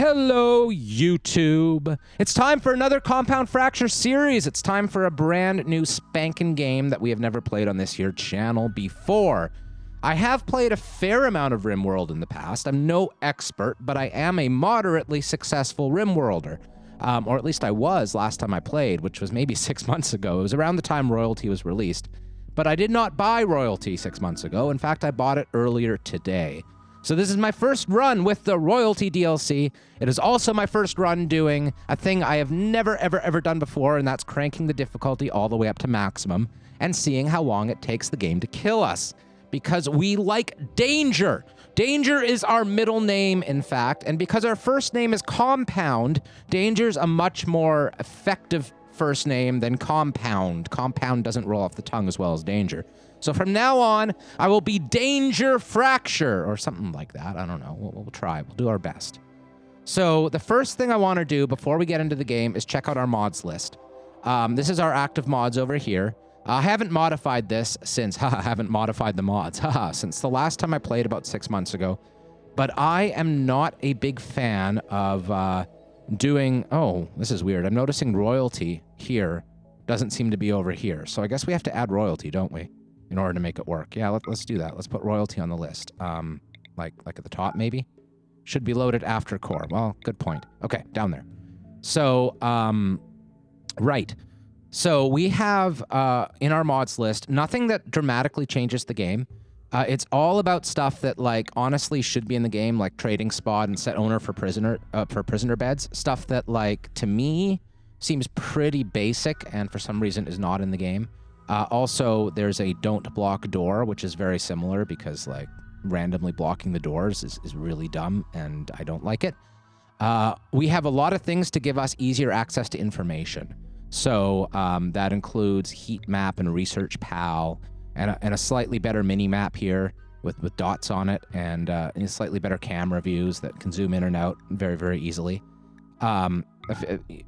Hello, YouTube. It's time for another Compound Fracture series. It's time for a brand new spanking game that we have never played on this here channel before. I have played a fair amount of Rimworld in the past. I'm no expert, but I am a moderately successful Rimworlder. Or at least I was last time I played, which was maybe 6 months ago. It was around the time Royalty was released. But I did not buy Royalty 6 months ago. In fact, I bought it earlier today. So this is my first run with the Royalty DLC. It is also my first run doing a thing I have never, ever done before, and that's cranking the difficulty all the way up to maximum and seeing how long it takes the game to kill us. Because we like danger. Danger is our middle name, in fact, and because our first name is Compound, Danger's a much more effective first name than Compound. Compound doesn't roll off the tongue as well as Danger. So from now on, I will be Danger Fracture, or something like that. I don't know. We'll try. We'll do our best. So the first thing I want to do before we get into the game is check out our mods list. This is our active mods over here. I haven't modified this since, I haven't modified the mods, since the last time I played about 6 months ago. But I am not a big fan of doing, oh, this is weird. I'm noticing Royalty here doesn't seem to be over here. So I guess we have to add Royalty, don't we? In order to make it work. Yeah, let's do that. Let's put Royalty on the list. Like at the top, maybe? Should be loaded after core. Well, good point. Okay, down there. So, right. So we have, in our mods list, nothing that dramatically changes the game. It's all about stuff that, like, honestly should be in the game, like trading spot and set owner for prisoner beds. Stuff that, like, to me, seems pretty basic and for some reason is not in the game. Also, there's a don't block door, which is very similar because, like, randomly blocking the doors is really dumb, and I don't like it. We have a lot of things to give us easier access to information. So that includes heat map and research pal, and a slightly better mini map here with dots on it, and slightly better camera views that can zoom in and out very, very easily.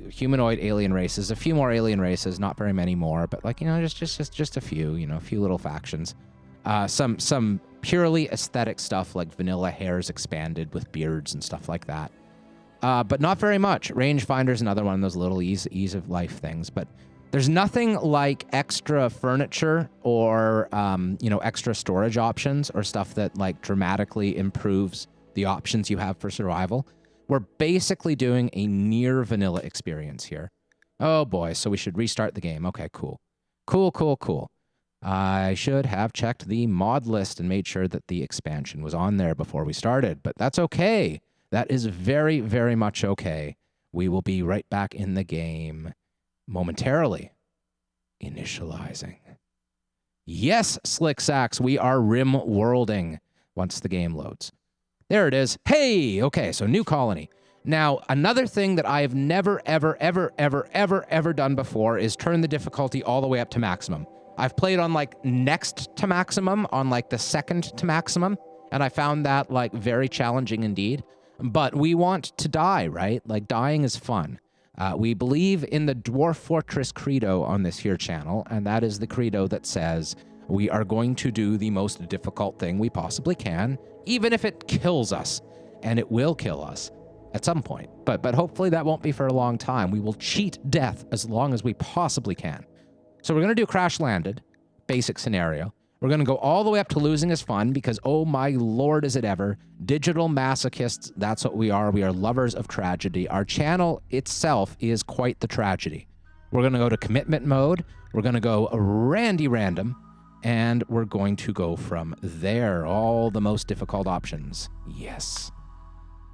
Humanoid alien races, a few more alien races, not very many more, but, like, you know, just a few, you know, a few little factions. Some purely aesthetic stuff like vanilla hairs expanded with beards and stuff like that. But not very much. Rangefinder's another one of those little ease of life things, but there's nothing like extra furniture or, you know, extra storage options or stuff that, like, dramatically improves the options you have for survival. We're basically doing a near vanilla experience here. Oh boy, so we should restart the game. Okay, cool. Cool. I should have checked the mod list and made sure that the expansion was on there before we started, but that's okay. That is very, very much okay. We will be right back in the game momentarily. Initializing. Yes, Slick Sacks, we are Rimworlding once the game loads. There it is. Hey, okay, so new colony. Now, another thing that I have never, ever done before is turn the difficulty all the way up to maximum. I've played on, like, next to maximum, on, like, the second to maximum, and I found that, like, very challenging indeed. But we want to die, right? Like, dying is fun. We believe in the Dwarf Fortress Credo on this here channel, and that is the credo that says we are going to do the most difficult thing we possibly can, even if it kills us, and it will kill us at some point. But hopefully that won't be for a long time. We will cheat death as long as we possibly can. So we're going to do Crash Landed, basic scenario. We're going to go all the way up to losing is fun because, oh my lord, is it ever. Digital masochists, that's what we are. We are lovers of tragedy. Our channel itself is quite the tragedy. We're going to go to commitment mode. We're going to go random. And we're going to go from there. All the most difficult options. Yes.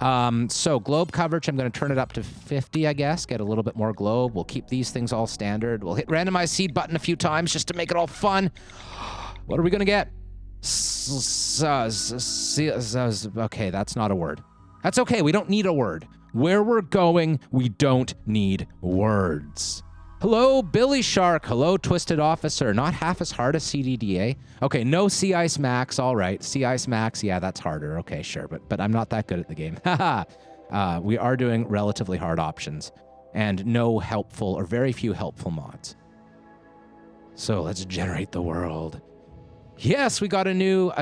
So globe coverage, I'm going to turn it up to 50, I guess. Get a little bit more globe. We'll keep these things all standard. We'll hit randomize seed button a few times just to make it all fun. What are we going to get? Okay, that's not a word. That's okay. We don't need a word. Where we're going, we don't need words. Hello, Billy Shark. Hello, Twisted Officer. Not half as hard as CDDA. Okay, no Sea Ice Max. All right, Sea Ice Max. Yeah, that's harder. Okay, sure, but I'm not that good at the game. Haha. We are doing relatively hard options and no helpful or very few helpful mods. So let's generate the world. Yes, we got a new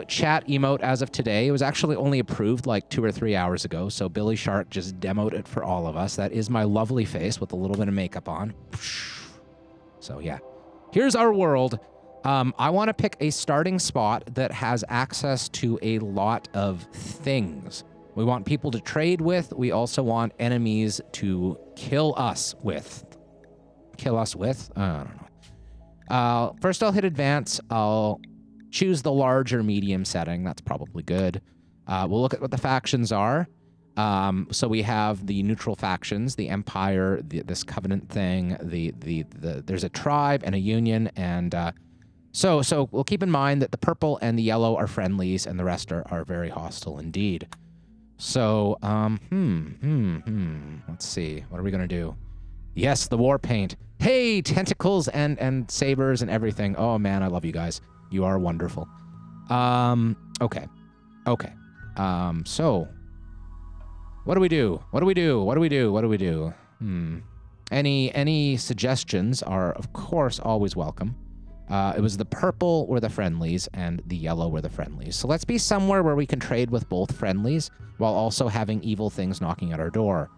chat emote as of today. It was actually only approved like 2 or 3 hours ago, so Billy Shark just demoed it for all of us. That is my lovely face with a little bit of makeup on. So yeah, here's our world. I want to pick a starting spot that has access to a lot of things. We want people to trade with. We also want enemies to kill us with. Kill us with? I don't know. First, I'll hit advance. I'll choose the large or medium setting. That's probably good. We'll look at what the factions are. So we have the neutral factions, the Empire, this Covenant thing. There's a tribe and a union, and so we'll keep in mind that the purple and the yellow are friendlies, and the rest are very hostile indeed. So, let's see. What are we gonna do? Yes, the war paint. Hey, tentacles and sabers and everything. Oh man, I love you guys. You are wonderful. Okay. So what do we do? Any suggestions are of course always welcome. It was the purple were the friendlies and the yellow were the friendlies. So let's be somewhere where we can trade with both friendlies while also having evil things knocking at our door.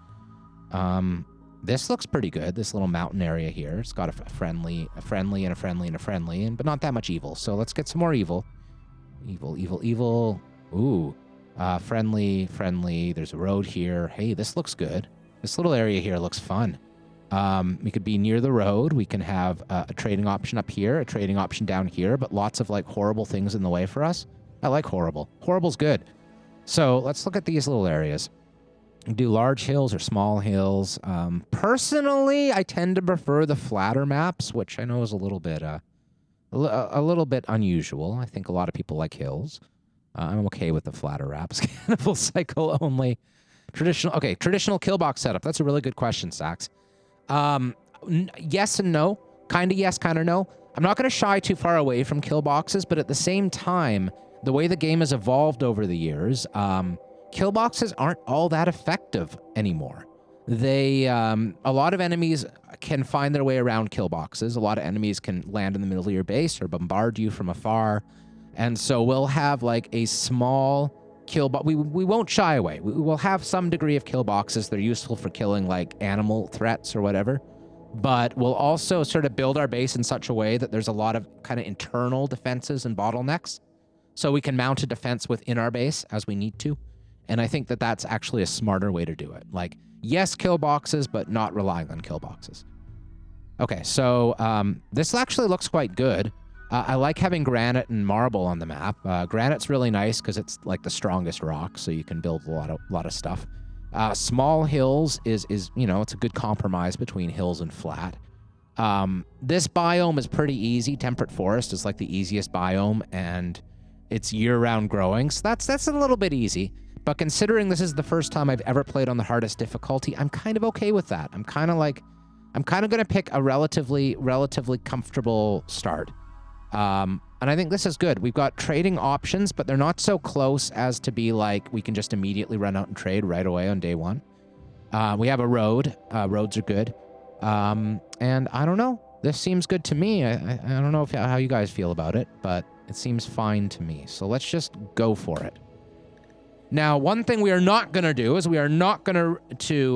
This looks pretty good, this little mountain area here. It's got a friendly, and a friendly, and a friendly, but not that much evil. So let's get some more evil. Evil. Ooh. Friendly. There's a road here. Hey, this looks good. This little area here looks fun. We could be near the road. We can have a trading option up here, a trading option down here, but lots of like horrible things in the way for us. I like horrible. Horrible's good. So let's look at these little areas. Do large hills or small hills. Personally, I tend to prefer the flatter maps, which I know is a little bit unusual. I think a lot of people like hills. I'm okay with the flatter maps. Cannibal cycle only. Traditional kill box setup. That's a really good question, Sax. Yes and no. Kind of yes, kind of no. I'm not going to shy too far away from kill boxes, but at the same time, the way the game has evolved over the years, kill boxes aren't all that effective anymore. A lot of enemies can find their way around kill boxes. A lot of enemies can land in the middle of your base or bombard you from afar. And so we'll have like a small kill box. We won't shy away. We will have some degree of kill boxes. They're useful for killing like animal threats or whatever. But we'll also sort of build our base in such a way that there's a lot of kind of internal defenses and bottlenecks. So we can mount a defense within our base as we need to. And I think that that's actually a smarter way to do it. Like, yes, kill boxes, but not relying on kill boxes. Okay, so this actually looks quite good. I like having granite and marble on the map. Granite's really nice because it's like the strongest rock, so you can build a lot of stuff. Small hills is it's a good compromise between hills and flat. This biome is pretty easy. Temperate forest is like the easiest biome, and it's year-round growing, so that's a little bit easy. But considering this is the first time I've ever played on the hardest difficulty, I'm kind of okay with that. I'm kind of going to pick a relatively comfortable start. And I think this is good. We've got trading options, but they're not so close as to be like we can just immediately run out and trade right away on day one. We have a road. Roads are good. And I don't know. This seems good to me. I don't know how you guys feel about it, but it seems fine to me. So let's just go for it. Now, one thing we are not going to do is we are not going to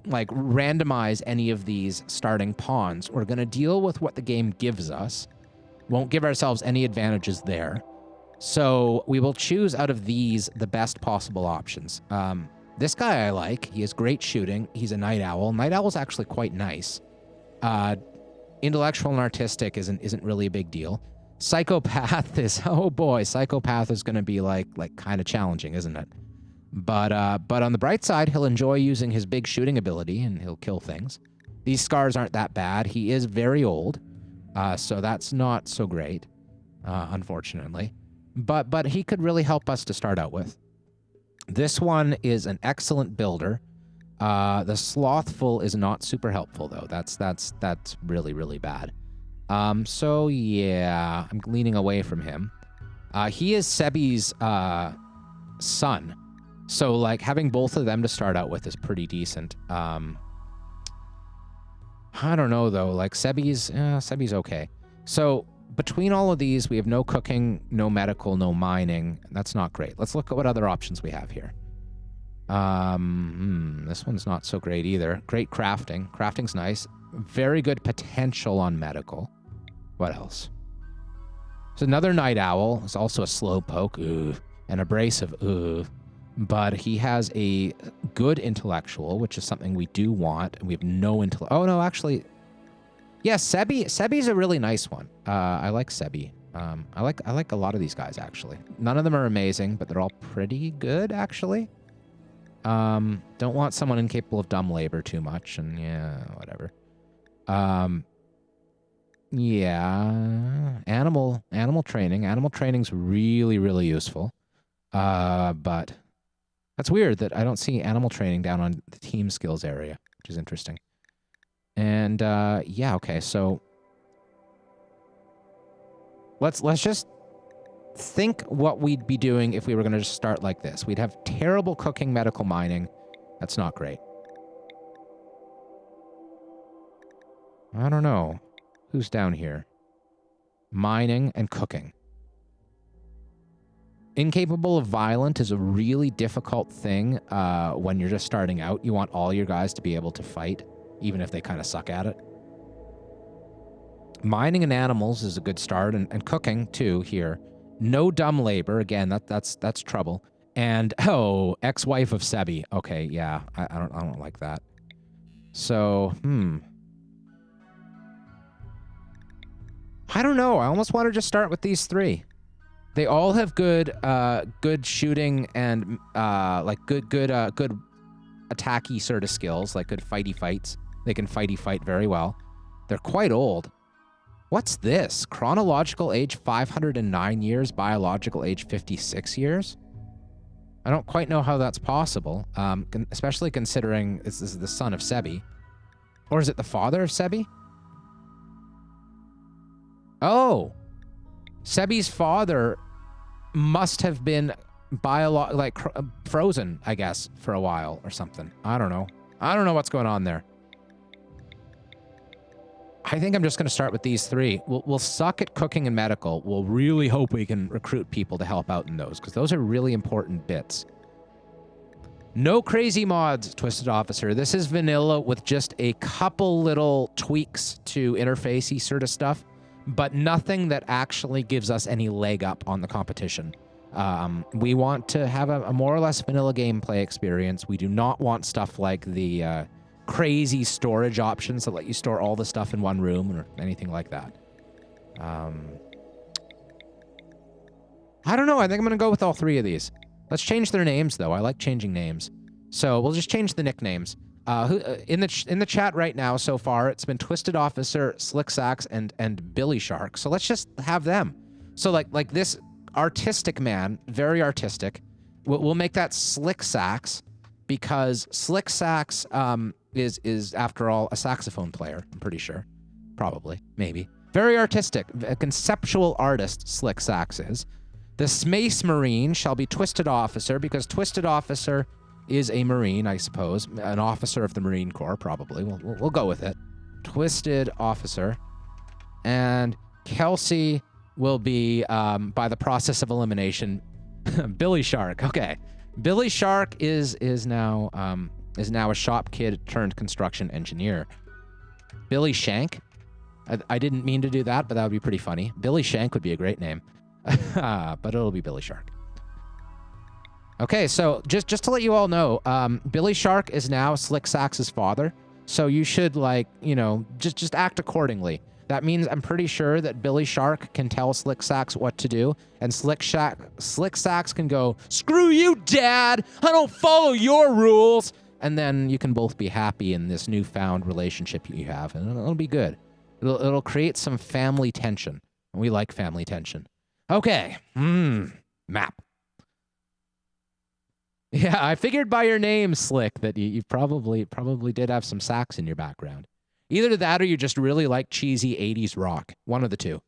randomize any of these starting pawns. We're going to deal with what the game gives us. Won't give ourselves any advantages there. So we will choose out of these the best possible options. This guy I like. He has great shooting. He's a night owl. Night owl's actually quite nice. Intellectual and artistic isn't really a big deal. Psychopath is, oh boy, Psychopath is going to be like kind of challenging, isn't it? But on the bright side, he'll enjoy using his big shooting ability and he'll kill things. These scars aren't that bad. He is very old, so that's not so great, unfortunately. But he could really help us to start out with. This one is an excellent builder. The Slothful is not super helpful though. That's really, really bad. So yeah, I'm leaning away from him. He is Sebi's son. So like having both of them to start out with is pretty decent. I don't know though, like Sebi's okay. So between all of these, we have no cooking, no medical, no mining. That's not great. Let's look at what other options we have here. This one's not so great either. Great crafting. Crafting's nice. Very good potential on medical. What else? It's another night owl. It's also a slowpoke. Ooh. An abrasive. Ooh. But he has a good intellectual, which is something we do want. And we have no intellect. Oh, no, actually. Yeah, Sebi. Sebi's a really nice one. I like Sebi. I like a lot of these guys, actually. None of them are amazing, but they're all pretty good, actually. Don't want someone incapable of dumb labor too much, and yeah, whatever. Yeah, animal training. Animal training's really, really useful. But that's weird that I don't see animal training down on the team skills area, which is interesting. And yeah, okay, so let's just think what we'd be doing if we were going to just start like this. We'd have terrible cooking, medical, mining. That's not great. I don't know. Who's down here? Mining and cooking. Incapable of violent is a really difficult thing when you're just starting out. You want all your guys to be able to fight, even if they kind of suck at it. Mining and animals is a good start, and cooking too here. No dumb labor. Again, that's trouble. And oh, ex-wife of Sebi. Okay, yeah, I don't like that. So, I don't know. I almost want to just start with these three. They all have good shooting and like good attacky sort of skills, like good fighty fights. They can fighty fight very well. They're quite old. What's this? Chronological age 509 years, biological age 56 years? I don't quite know how that's possible, especially considering this is the son of Sebi. Or is it the father of Sebi? Oh! Sebi's father must have been frozen, I guess, for a while or something. I don't know. I don't know what's going on there. I think I'm just going to start with these three. We'll suck at cooking and medical. We'll really hope we can recruit people to help out in those, because those are really important bits. No crazy mods, Twisted Officer. This is vanilla with just a couple little tweaks to interfacey sort of stuff, but nothing that actually gives us any leg up on the competition. We want to have a more or less vanilla gameplay experience. We do not want stuff like the crazy storage options that let you store all the stuff in one room or anything like that. I don't know. I think I'm going to go with all three of these. Let's change their names, though. I like changing names. So we'll just change the nicknames. In the chat right now so far, it's been Twisted Officer, Slick Sax, and Billy Shark. So let's just have them. So like this artistic man, very artistic. We'll make that Slick Sax, because Slick Sax is after all a saxophone player. I'm pretty sure, probably, maybe. Very artistic, a conceptual artist. Slick Sax is. The Space Marine shall be Twisted Officer, because Twisted Officer is a Marine, I suppose. An officer of the Marine Corps, probably. We'll go with it. Twisted Officer. And Kelsey will be, by the process of elimination, Billy Shark. Okay. Billy Shark is now a shop kid turned construction engineer. Billy Shank. I didn't mean to do that, but that would be pretty funny. Billy Shank would be a great name. But it'll be Billy Shark. Okay, so just to let you all know, Billy Shark is now Slick Sax's father. So you should, like, you know, just act accordingly. That means I'm pretty sure that Billy Shark can tell Slick Sax what to do, and Slick Sax can go, "Screw you, Dad! I don't follow your rules!" And then you can both be happy in this newfound relationship you have, and it'll be good. It'll create some family tension. We like family tension. Okay. Map. Yeah, I figured by your name, Slick, that you probably did have some sax in your background. Either that or you just really like cheesy 80s rock. One of the two.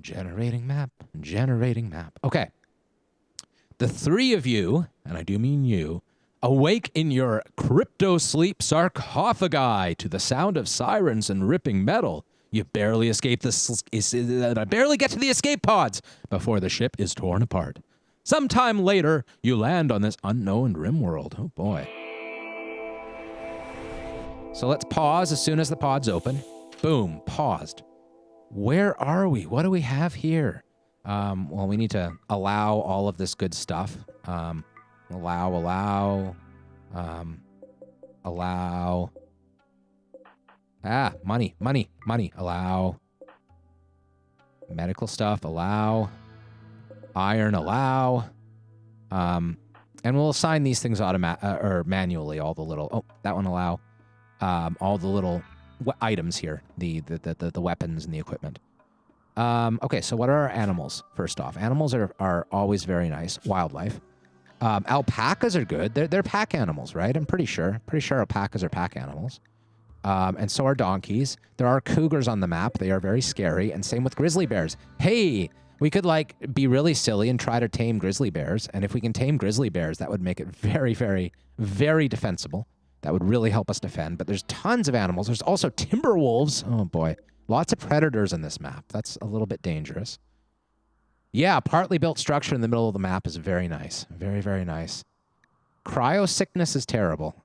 Generating map. Generating map. Okay. The three of you, and I do mean you, awake in your crypto sleep sarcophagi to the sound of sirens and ripping metal. You barely escape barely get to the escape pods before the ship is torn apart. Sometime later, you land on this unknown Rimworld. Oh boy. So let's pause as soon as the pod's open. Boom, paused. Where are we? What do we have here? Well, we need to allow all of this good stuff. Allow. Money. Allow. Medical stuff, allow. Iron, allow. And we'll assign these things or manually, all the little, oh, that one allow. All the little items here, the weapons and the equipment. Okay, so what are our animals, first off? Animals are always very nice. Wildlife. Alpacas are good. They're pack animals, right? I'm pretty sure. Pretty sure alpacas are pack animals. And so are donkeys. There are cougars on the map. They are very scary. And same with grizzly bears. Hey, we could like be really silly and try to tame grizzly bears. And if we can tame grizzly bears, that would make it very, very, very defensible. That would really help us defend. But there's tons of animals. There's also timber wolves. Oh boy. Lots of predators in this map. That's a little bit dangerous. Yeah, partly built structure in the middle of the map is very nice. Very, very nice. Cryo sickness is terrible.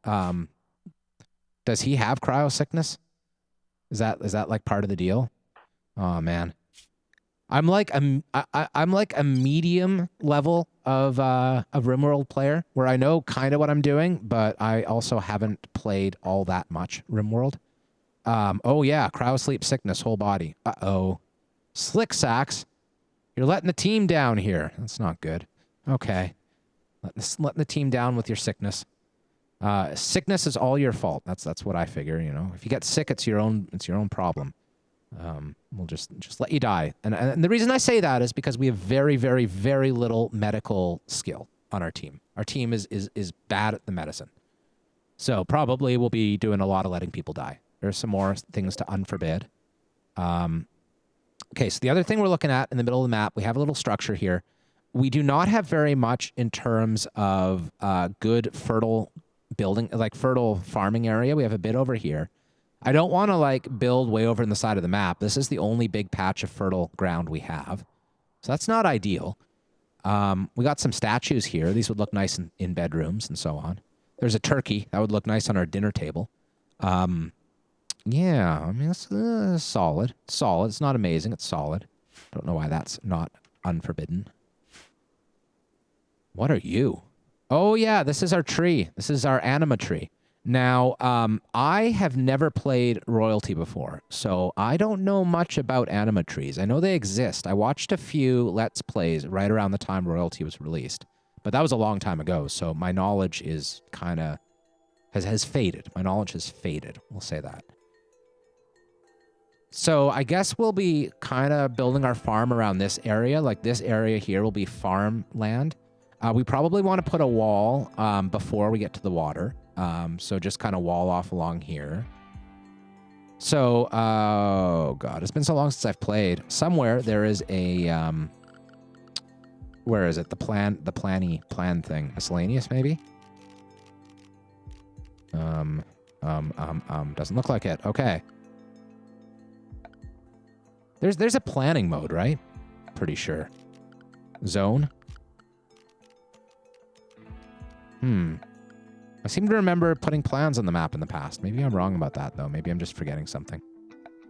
Does he have cryo sickness? Is that like part of the deal? Oh man. I'm like a medium level of Rimworld player where I know kind of what I'm doing, but I also haven't played all that much Rimworld. Oh yeah, cryo sleep sickness, whole body. Uh-oh. Slick sacks. You're letting the team down here. That's not good. Okay. Letting the team down with your sickness. Sickness is all your fault. That's what I figure, you know. If you get sick, it's your own problem. We'll just let you die. And the reason I say that is because we have very, very, very little medical skill on our team. Our team is bad at the medicine. So probably we'll be doing a lot of letting people die. There's some more things to unforbid. Okay, so the other thing we're looking at in the middle of the map, we have a little structure here. We do not have very much in terms of good fertile building, like fertile farming area. We have a bit over here. I don't want to like build way over in the side of the map. This is the only big patch of fertile ground we have. So that's not ideal. We got some statues here. These would look nice in bedrooms and so on. There's a turkey. That would look nice on our dinner table. Yeah, I mean, it's solid. Solid. It's not amazing. It's solid. Don't know why that's not unforbidden. What are you? Oh, yeah, this is our tree. This is our anima tree. Now, I have never played Royalty before, so I don't know much about anima trees. I know they exist. I watched a few Let's Plays right around the time Royalty was released, but that was a long time ago, so my knowledge is kind of... has faded. My knowledge has faded. We'll say that. So I guess we'll be kind of building our farm around this area. Like this area here will be farmland. We probably want to put a wall before we get to the water. So just kind of wall off along here. So, oh God, it's been so long since I've played. Somewhere there is a, where is it? The plan thing. Miscellaneous, maybe? Doesn't look like it. Okay. There's a planning mode, right? Pretty sure. Zone. I seem to remember putting plans on the map in the past. Maybe I'm wrong about that, though. Maybe I'm just forgetting something.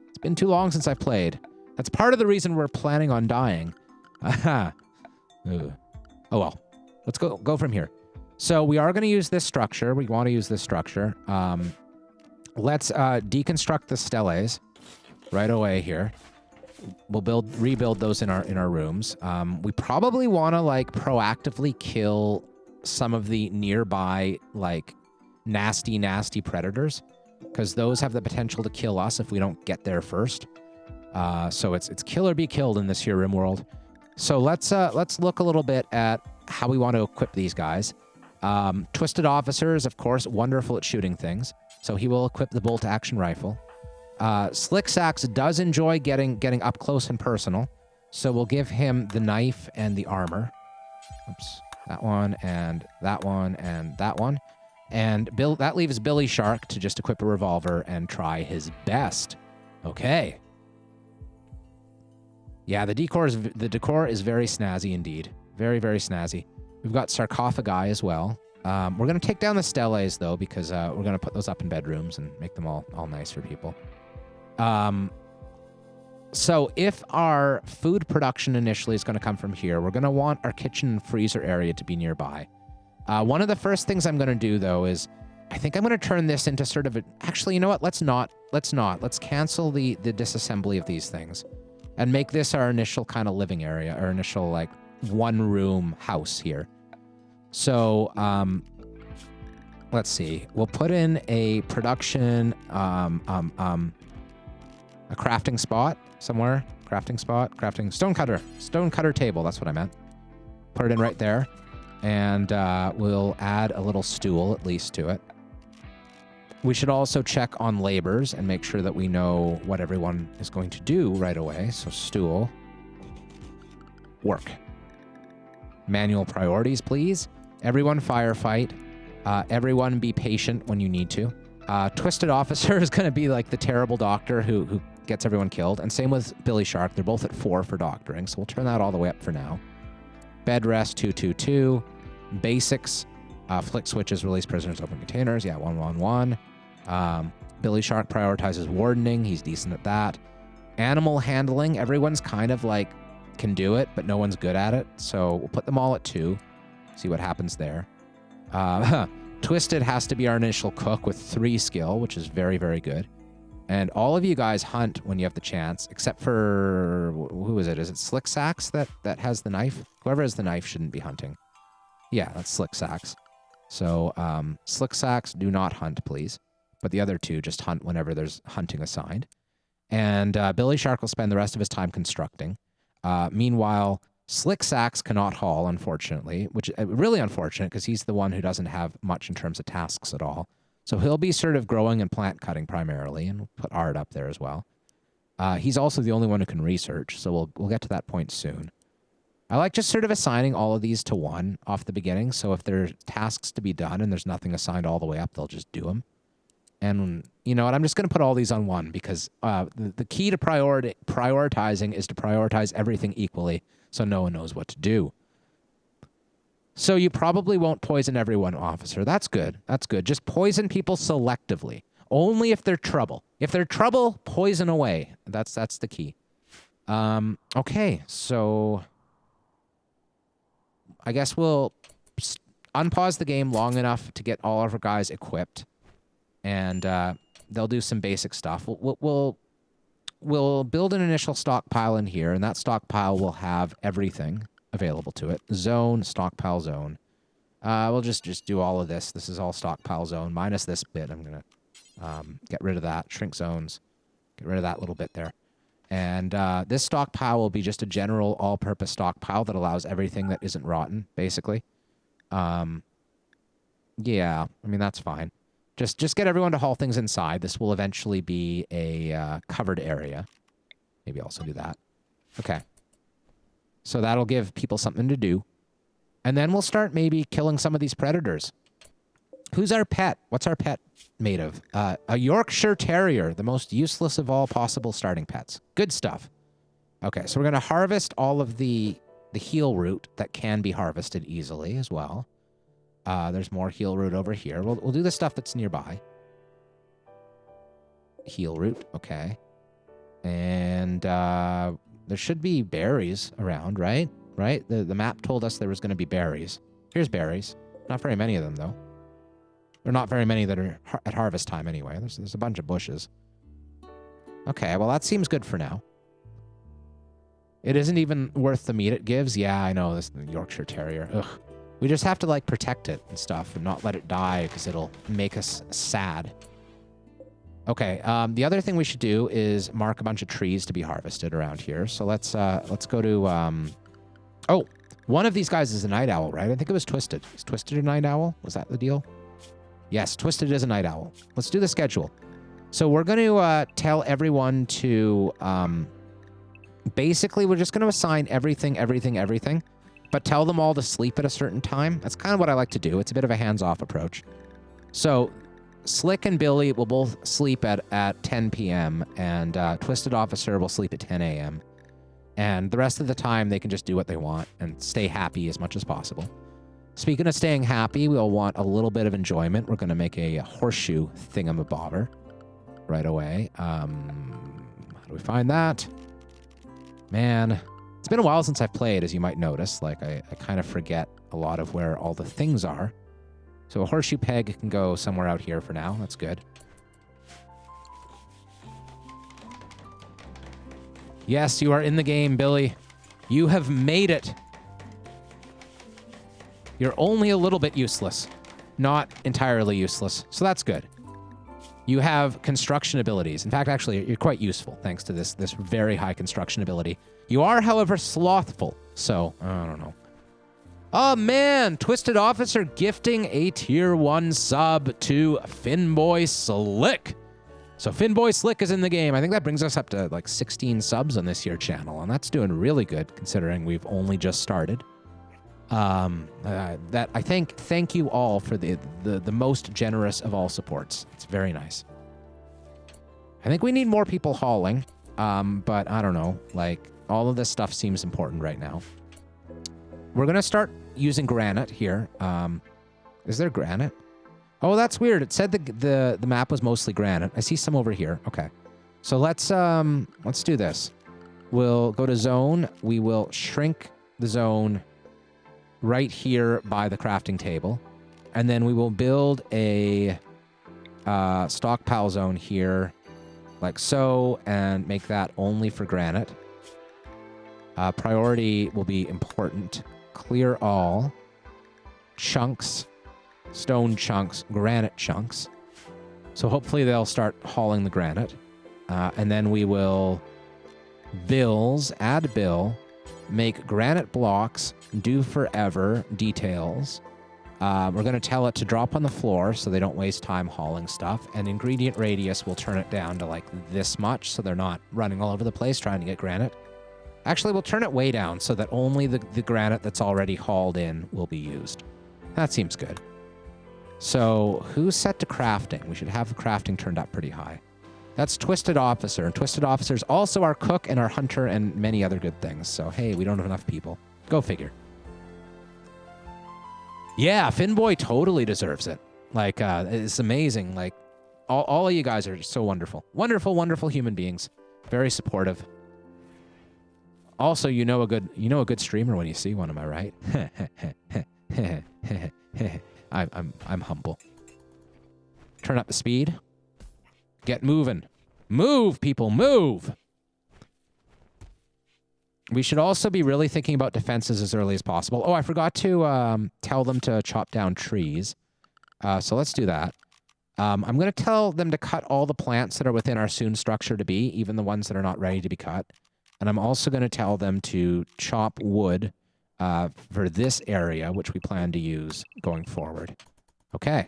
It's been too long since I've played. That's part of the reason we're planning on dying. Aha. Oh, well. Let's go from here. So we are going to use this structure. We want to use this structure. Let's deconstruct the steles right away here. We'll rebuild those in our rooms. We probably want to like proactively kill some of the nearby like nasty predators, because those have the potential to kill us if we don't get there first. So it's kill or be killed in this here Rimworld. So let's look a little bit at how we want to equip these guys. Twisted Officer is of course wonderful at shooting things, so he will equip the bolt action rifle. Slick Sacks does enjoy getting up close and personal, so we'll give him the knife and the armor. Oops. That one, and that one, and that one. And that leaves Billy Shark to just equip a revolver and try his best Okay. Yeah, the decor is very snazzy indeed. Very, very snazzy. We've got sarcophagi as well. We're going to take down the steles, though, because we're going to put those up in bedrooms and make them all nice for people. So if our food production initially is going to come from here, we're going to want our kitchen and freezer area to be nearby. One of the first things I'm going to do, though, is I think I'm going to turn this into sort of a... Actually, you know what? Let's not. Let's cancel the disassembly of these things and make this our initial kind of living area, our initial, like, one-room house here. So, let's see. We'll put in a production, a crafting spot somewhere. Stone cutter table. That's what I meant. Put it in right there. And we'll add a little stool at least to it. We should also check on labors and make sure that we know what everyone is going to do right away. So stool. Work. Manual priorities, please. Everyone firefight. Everyone be patient when you need to. Twisted Officer is going to be like the terrible doctor who gets everyone killed. And same with Billy Shark. They're both at 4 for doctoring. So we'll turn that all the way up for now. Bed rest 222. Basics. Flick switches, release prisoners, open containers. Yeah, 111. Billy Shark prioritizes wardening. He's decent at that. Animal handling. Everyone's kind of like can do it, but no one's good at it. So we'll put them all at 2. See what happens there. Twisted has to be our initial cook with 3 skill, which is very, very good. And all of you guys hunt when you have the chance, except for... Who is it? Is it Slick Sacks that has the knife? Whoever has the knife shouldn't be hunting. Yeah, that's Slick Sacks. So, Slick Sacks, do not hunt, please. But the other 2 just hunt whenever there's hunting assigned. And Billy Shark will spend the rest of his time constructing. Meanwhile, Slick Sacks cannot haul, unfortunately, which is really unfortunate because he's the one who doesn't have much in terms of tasks at all. So he'll be sort of growing and plant cutting primarily, and we'll put Art up there as well. He's also the only one who can research, so we'll get to that point soon. I like just sort of assigning all of these to 1 off the beginning, so if there's tasks to be done and there's nothing assigned all the way up, they'll just do them. And you know what? I'm just going to put all these on 1 because the key to prioritizing is to prioritize everything equally so no one knows what to do. So you probably won't poison everyone, officer. That's good. That's good. Just poison people selectively. Only if they're trouble. If they're trouble, poison away. That's the key. Okay, so I guess we'll unpause the game long enough to get all of our guys equipped. And they'll do some basic stuff. We'll build an initial stockpile in here, and that stockpile will have everything available to it. Zone, stockpile zone. We'll just do all of this. This is all stockpile zone, minus this bit. I'm going to get rid of that. Shrink zones. Get rid of that little bit there. And this stockpile will be just a general all-purpose stockpile that allows everything that isn't rotten, basically. Yeah, I mean, that's fine. Just get everyone to haul things inside. This will eventually be a covered area. Maybe also do that. Okay. So that'll give people something to do. And then we'll start maybe killing some of these predators. Who's our pet? What's our pet made of? A Yorkshire Terrier, the most useless of all possible starting pets. Good stuff. Okay, so we're going to harvest all of the heal root that can be harvested easily as well. There's more heal root over here. We'll do the stuff that's nearby. Heal root, okay. And there should be berries around, right? Right? The map told us there was going to be berries. Here's berries. Not very many of them, though. There are not very many that are at harvest time anyway. There's a bunch of bushes. Okay, well, that seems good for now. It isn't even worth the meat it gives. Yeah, I know, this Yorkshire Terrier. Ugh. We just have to, like, protect it and stuff and not let it die because it'll make us sad. Okay, the other thing we should do is mark a bunch of trees to be harvested around here. So let's go to... Oh, one of these guys is a night owl, right? I think it was Twisted. Is Twisted a night owl? Was that the deal? Yes, Twisted is a night owl. Let's do the schedule. So we're going to tell everyone to... basically, we're just going to assign everything, but tell them all to sleep at a certain time. That's kind of what I like to do. It's a bit of a hands-off approach. So Slick and Billy will both sleep at 10 p.m. and Twisted Officer will sleep at 10 a.m. And the rest of the time, they can just do what they want and stay happy as much as possible. Speaking of staying happy, we'll want a little bit of enjoyment. We're going to make a horseshoe thingamabobber right away. How do we find that? Man, it's been a while since I've played, as you might notice. Like, I kind of forget a lot of where all the things are. So a horseshoe peg can go somewhere out here for now. That's good. Yes, you are in the game, Billy. You have made it. You're only a little bit useless. Not entirely useless. So that's good. You have construction abilities. In fact, actually, you're quite useful thanks to this very high construction ability. You are, however, slothful. So, I don't know. Oh, man. Twisted Officer gifting a tier 1 sub to Finboy Slick. So Finboy Slick is in the game. I think that brings us up to like 16 subs on this here channel, and that's doing really good considering we've only just started. That I thank you all for the most generous of all supports. It's very nice. I think we need more people hauling, but I don't know. Like, all of this stuff seems important right now. We're gonna start using granite here. Is there granite? Oh, that's weird. It said the map was mostly granite. I see some over here. Okay. So let's do this. We'll go to zone. We will shrink the zone right here by the crafting table. And then we will build a stockpile zone here like so and make that only for granite. Priority will be important. Clear all. Chunks. Stone chunks, granite chunks. So hopefully they'll start hauling the granite. And then we will add bill, make granite blocks, do forever details. We're going to tell it to drop on the floor so they don't waste time hauling stuff. And ingredient radius, we'll turn it down to like this much so they're not running all over the place trying to get granite. Actually, we'll turn it way down so that only the granite that's already hauled in will be used. That seems good. So, who's set to crafting? We should have the crafting turned up pretty high. That's Twisted Officer. And Twisted Officer's also our cook and our hunter and many other good things. So, hey, we don't have enough people. Go figure. Yeah, Finboy totally deserves it. Like, it's amazing. Like, all of you guys are so wonderful. Wonderful, wonderful human beings. Very supportive. Also, you know a good streamer when you see one, am I right? I'm humble. Turn up the speed. Get moving. Move, people, move! We should also be really thinking about defenses as early as possible. Oh, I forgot to tell them to chop down trees. So let's do that. I'm going to tell them to cut all the plants that are within our soon structure to be, even the ones that are not ready to be cut. And I'm also going to tell them to chop wood for this area, which we plan to use going forward. Okay.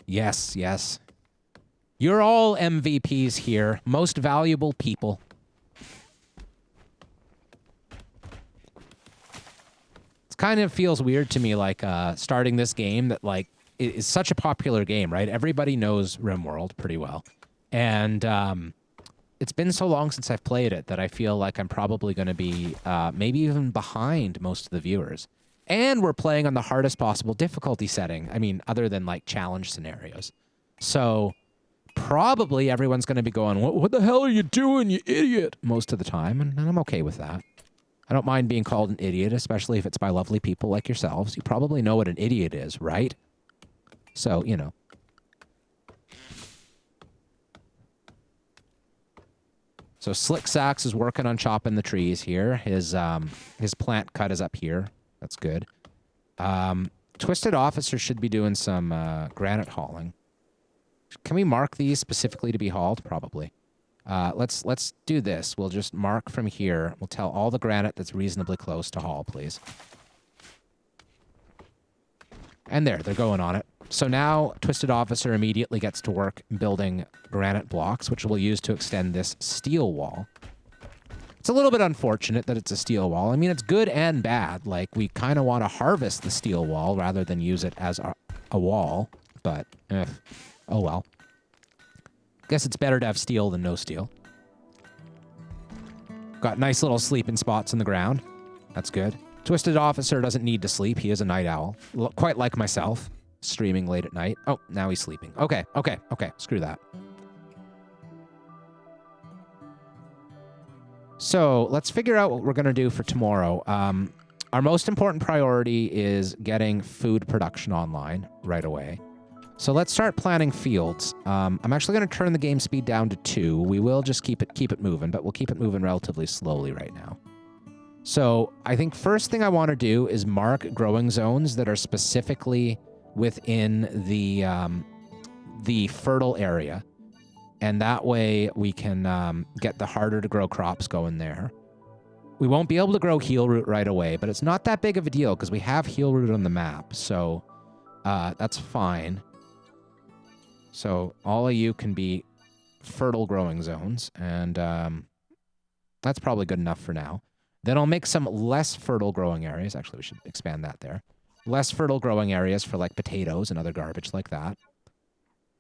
Yes, yes. You're all MVPs here. Most valuable people. It kind of feels weird to me, like, starting this game that, like, is such a popular game, right? Everybody knows Rimworld pretty well. And, it's been so long since I've played it that I feel like I'm probably going to be maybe even behind most of the viewers. And we're playing on the hardest possible difficulty setting. I mean, other than, like, challenge scenarios. So probably everyone's going to be going, what the hell are you doing, you idiot? Most of the time, and I'm okay with that. I don't mind being called an idiot, especially if it's by lovely people like yourselves. You probably know what an idiot is, right? So, you know. So Slick Sax is working on chopping the trees here. His plant cut is up here. That's good. Twisted Officer should be doing some granite hauling. Can we mark these specifically to be hauled? Probably. Let's do this. We'll just mark from here. We'll tell all the granite that's reasonably close to haul, please. And there, they're going on it. So now Twisted Officer immediately gets to work building granite blocks, which we'll use to extend this steel wall. It's a little bit unfortunate that it's a steel wall. I mean, it's good and bad. Like, we kind of want to harvest the steel wall rather than use it as a wall. But, oh well. Guess it's better to have steel than no steel. Got nice little sleeping spots in the ground. That's good. Twisted Officer doesn't need to sleep. He is a night owl. Quite like myself. Streaming late at night. Oh, now he's sleeping. Okay. Screw that. So let's figure out what we're going to do for tomorrow. Our most important priority is getting food production online right away. So let's start planting fields. I'm actually going to turn the game speed down to 2. We will just keep it moving, but we'll keep it moving relatively slowly right now. So I think first thing I want to do is mark growing zones that are specifically within the fertile area. And that way we can get the harder to grow crops going there. We won't be able to grow heel root right away, but it's not that big of a deal because we have heel root on the map. So that's fine. So all of you can be fertile growing zones, and that's probably good enough for now. Then I'll make some less fertile growing areas. Actually, we should expand that there. Less fertile growing areas for like potatoes and other garbage like that.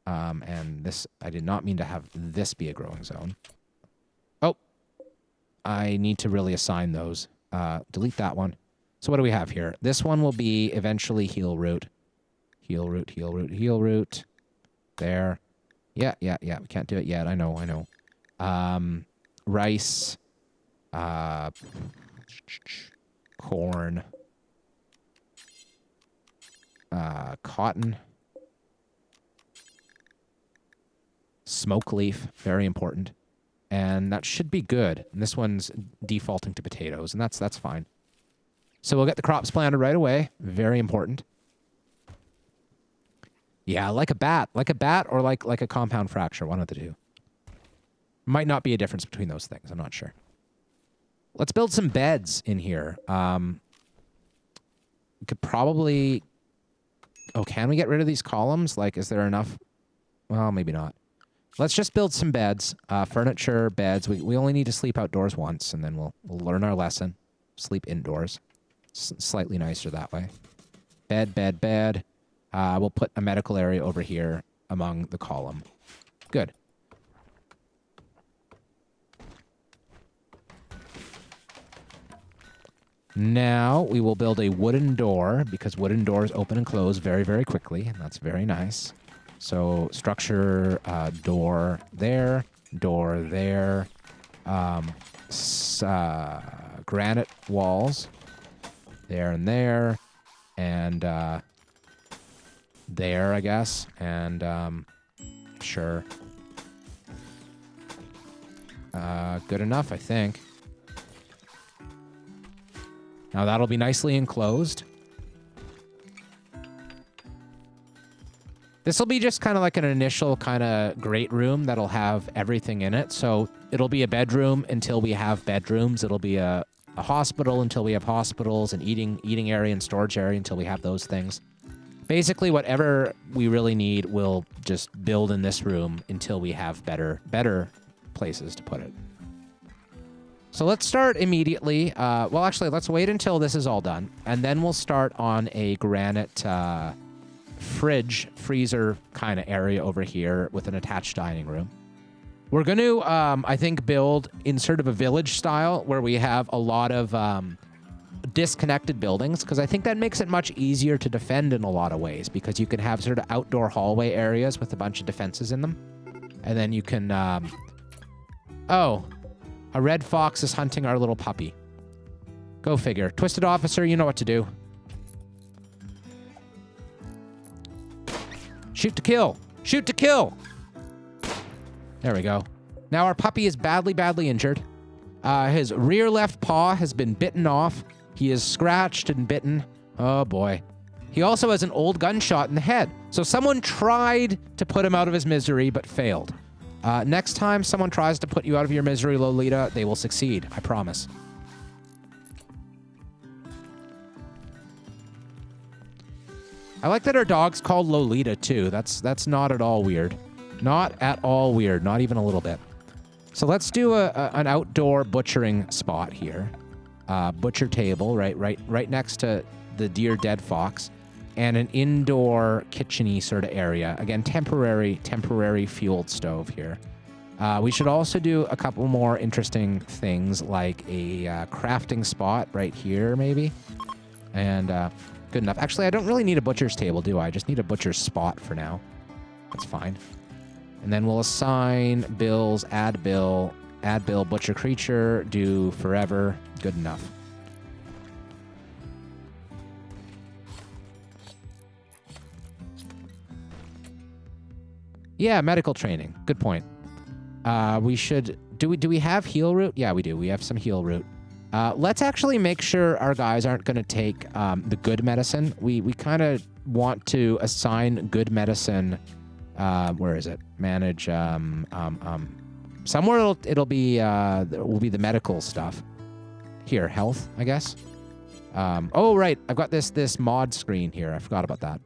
And this, I did not mean to have this be a growing zone. Oh, I need to really assign those. Delete that one. So what do we have here? This one will be eventually heel root. Heel root, heel root, heel root. There. Yeah. We can't do it yet. I know. Rice. Corn. Cotton. Smoke leaf, very important. And that should be good. And this one's defaulting to potatoes, and that's fine. So we'll get the crops planted right away. Very important. Yeah, like a bat or like a compound fracture, one of the two. Might not be a difference between those things, I'm not sure. Let's build some beds in here. We could probably... Oh, can we get rid of these columns? Like, is there enough? Well, maybe not. Let's just build some beds, furniture, beds. We only need to sleep outdoors once, and then we'll learn our lesson. Sleep indoors. Slightly nicer that way. Bed. We'll put a medical area over here among the column. Good. Now we will build a wooden door, because wooden doors open and close very, very quickly, and that's very nice. So structure, door there, granite walls, there and there, and there, I guess, and sure. Good enough, I think. Now that'll be nicely enclosed. This will be just kind of like an initial kind of great room that'll have everything in it. So it'll be a bedroom until we have bedrooms. It'll be a hospital until we have hospitals, an eating area and storage area until we have those things. Basically, whatever we really need, we'll just build in this room until we have better places to put it. So let's start immediately. Well, actually, let's wait until this is all done, and then we'll start on a granite freezer kind of area over here with an attached dining room. We're going to, I think, build in sort of a village style where we have a lot of disconnected buildings, because I think that makes it much easier to defend in a lot of ways, because you can have sort of outdoor hallway areas with a bunch of defenses in them. And then you can... Oh, a red fox is hunting our little puppy. Go figure. Twisted Officer, you know what to do. Shoot to kill. Shoot to kill. There we go. Now our puppy is badly injured. His rear left paw has been bitten off. He is scratched and bitten. Oh boy. He also has an old gunshot in the head. So someone tried to put him out of his misery, but failed. Next time someone tries to put you out of your misery, Lolita, they will succeed. I promise. I like that our dog's called Lolita, too. That's not at all weird. Not at all weird. Not even a little bit. So let's do an outdoor butchering spot here. Butcher table, right next to the dear dead fox, and an indoor kitchen-y sort of area. Again, temporary fueled stove here. We should also do a couple more interesting things, like a crafting spot right here, maybe. And good enough. Actually, I don't really need a butcher's table, do I? I just need a butcher's spot for now. That's fine. And then we'll assign bills, add bill, butcher creature, do forever. Good enough. Yeah, medical training. Good point. We should... Do we have heal root? Yeah, we do. We have some heal root. Let's actually make sure our guys aren't going to take the good medicine. We kind of want to assign good medicine... where is it? Manage, somewhere it'll be, will be the medical stuff. Here, health, I guess. Oh, right. I've got this mod screen here. I forgot about that.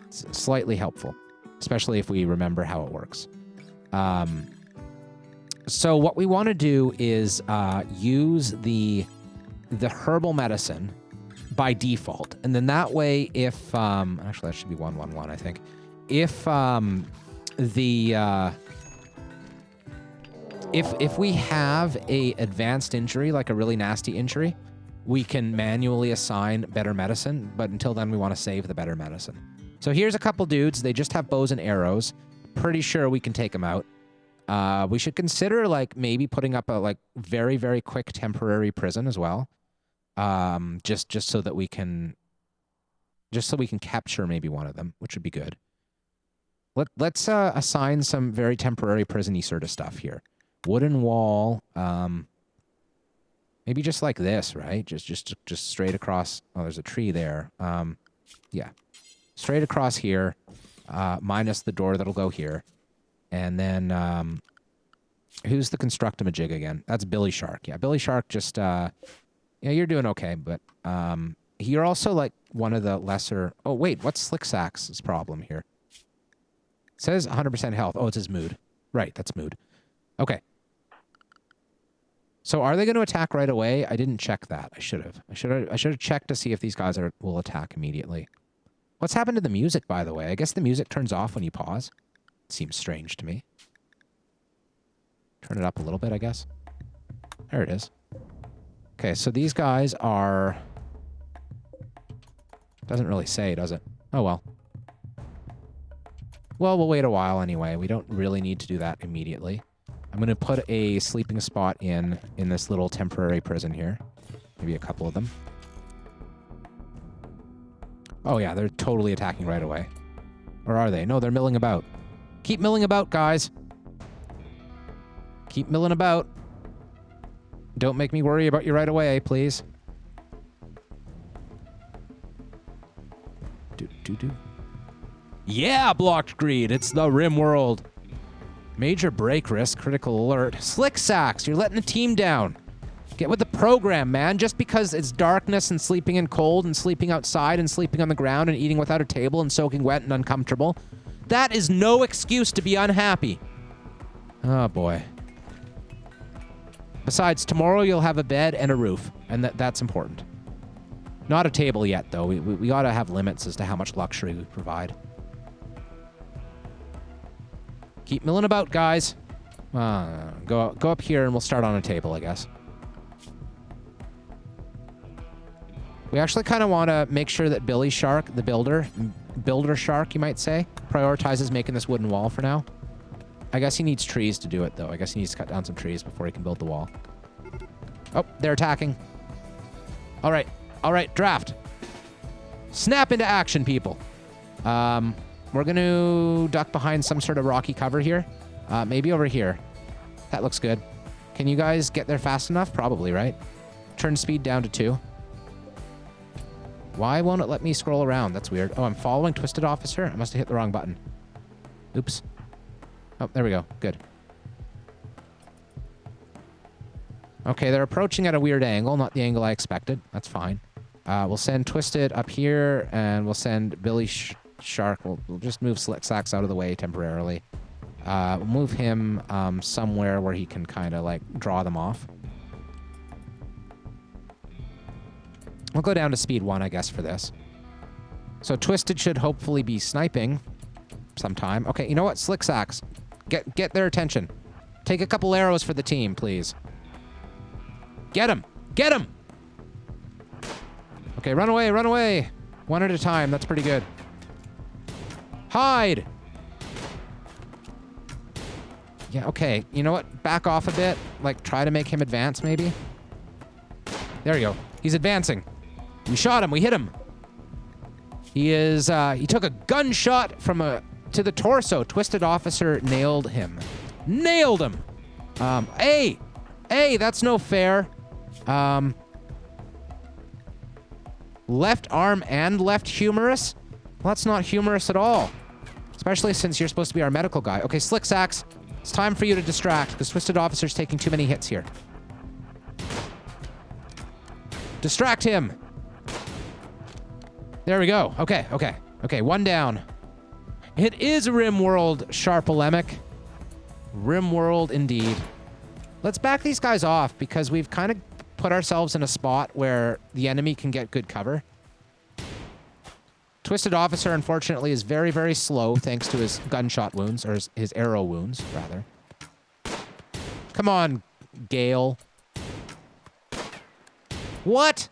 It's slightly helpful, especially if we remember how it works. So what we want to do is, use the herbal medicine by default. And then that way, if, actually that should be 111, I think. If if we have a advanced injury, like a really nasty injury, we can manually assign better medicine, but until then we want to save the better medicine. So here's a couple dudes. They just have bows and arrows. Pretty sure we can take them out. We should consider like maybe putting up a like very, very quick temporary prison as well. Just so that we can capture maybe one of them, which would be good. Let's assign some very temporary prison-y sort of stuff here. Wooden wall, maybe just like this, right? Just straight across. Oh, there's a tree there. Yeah, straight across here, minus the door that'll go here, and then who's the constructamajig again? That's Billy Shark. Yeah, Billy Shark. Just yeah, you're doing okay, but you're also like one of the lesser. Oh wait, what's Slick Sack's problem here? It says 100% health. Oh, it's his mood. Right, that's mood. Okay. So are they going to attack right away? I didn't check that. I should have. I should have checked to see if these guys will attack immediately. What's happened to the music, by the way? I guess the music turns off when you pause. It seems strange to me. Turn it up a little bit, I guess. There it is. Okay, so these guys are... Doesn't really say, does it? Oh, well. Well, we'll wait a while anyway. We don't really need to do that immediately. I'm going to put a sleeping spot in this little temporary prison here. Maybe a couple of them. Oh yeah, they're totally attacking right away. Or are they? No, they're milling about. Keep milling about, guys. Keep milling about. Don't make me worry about you right away, please. Do. Yeah, blocked greed. It's the Rimworld. Major break risk, critical alert. Slick Sacks, you're letting the team down. Get with the program, man. Just because it's darkness and sleeping in cold and sleeping outside and sleeping on the ground and eating without a table and soaking wet and uncomfortable, that is no excuse to be unhappy. Oh, boy. Besides, tomorrow you'll have a bed and a roof, and that's important. Not a table yet, though. We ought to have limits as to how much luxury we provide. Keep milling about, guys. Go up here and we'll start on a table, I guess. We actually kind of want to make sure that Billy Shark, the builder shark, you might say, prioritizes making this wooden wall for now. I guess he needs trees to do it, though. I guess he needs to cut down some trees before he can build the wall. Oh, they're attacking. All right, draft. Snap into action, people. We're going to duck behind some sort of rocky cover here. Maybe over here. That looks good. Can you guys get there fast enough? Probably, right? Turn speed down to 2. Why won't it let me scroll around? That's weird. Oh, I'm following Twisted Officer? I must have hit the wrong button. Oops. Oh, there we go. Good. Okay, they're approaching at a weird angle. Not the angle I expected. That's fine. We'll send Twisted up here, and we'll send Billy Shark. We'll just move Slick Sacks out of the way temporarily. We'll move him somewhere where he can kind of like draw them off. We'll go down to speed 1, I guess, for this. So Twisted should hopefully be sniping sometime. Okay, you know what? Slick Sacks. Get their attention. Take a couple arrows for the team, please. Get him! Get him! Okay, run away, run away. One at a time. That's pretty good. Hide! Yeah, okay. You know what? Back off a bit. Like, try to make him advance, maybe? There you go. He's advancing. We shot him. We hit him. He is, he took a gunshot to the torso. Twisted Officer nailed him. Nailed him! Hey! Hey, that's no fair. Left arm and left humerus? Well, that's not humorous at all. Especially since you're supposed to be our medical guy. Okay, Slick Sacks. It's time for you to distract, because Twisted Officer's taking too many hits here. Distract him! There we go. Okay, okay. Okay, one down. It is Rimworld, Sharpolemic. Rimworld, indeed. Let's back these guys off, because we've kind of put ourselves in a spot where the enemy can get good cover. Twisted Officer, unfortunately, is very, very slow, thanks to his gunshot wounds, or his arrow wounds, rather. Come on, Gale. What?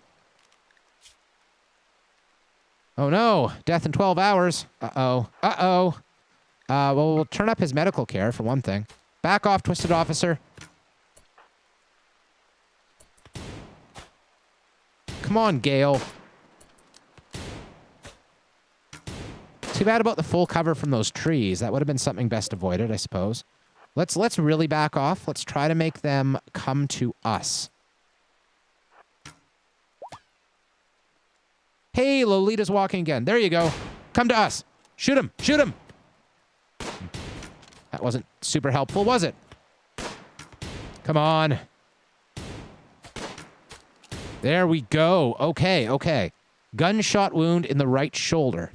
Oh, no. Death in 12 hours. Uh-oh. Uh-oh. Well, we'll turn up his medical care, for one thing. Back off, Twisted Officer. Come on, Gale. Too bad about the full cover from those trees. That would have been something best avoided, I suppose. Let's really back off. Let's try to make them come to us. Hey, Lolita's walking again. There you go. Come to us. Shoot him. Shoot him. That wasn't super helpful, was it? Come on. There we go. Okay, okay. Gunshot wound in the right shoulder.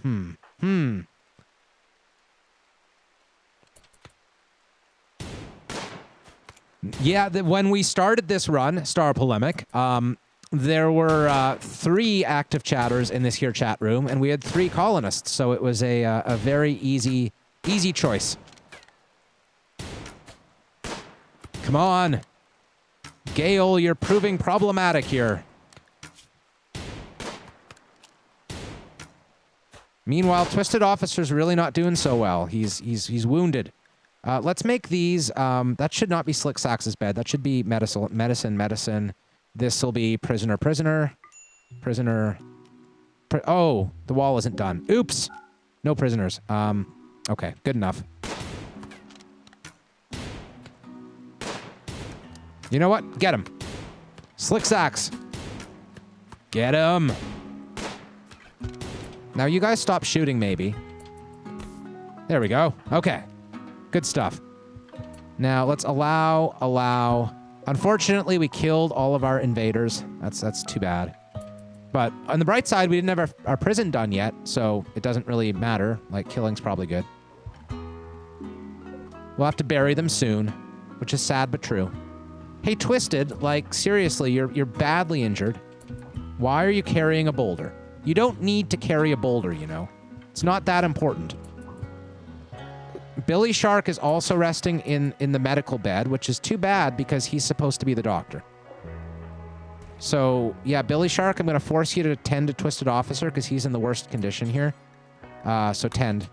Yeah, when we started this run, Star Polemic, there were 3 active chatters in this here chat room, and we had 3 colonists, so it was a very easy choice. Come on. Gale, you're proving problematic here. Meanwhile, Twisted Officer's really not doing so well. He's wounded. Let's make these, that should not be Slick Sacks' bed. That should be medicine. This will be prisoner. Oh, the wall isn't done. Oops. No prisoners. Okay, good enough. You know what? Get him. Slick Sacks. Get him. Now you guys stop shooting, maybe. There we go. Okay. Good stuff. Now let's allow. Unfortunately, we killed all of our invaders. That's too bad. But on the bright side, we didn't have our prison done yet, so it doesn't really matter. Like, killing's probably good. We'll have to bury them soon, which is sad but true. Hey, Twisted, like, seriously, you're badly injured. Why are you carrying a boulder? You don't need to carry a boulder, you know. It's not that important. Billy Shark is also resting in the medical bed, which is too bad because he's supposed to be the doctor. So, yeah, Billy Shark, I'm going to force you to tend to Twisted Officer because he's in the worst condition here. So tend.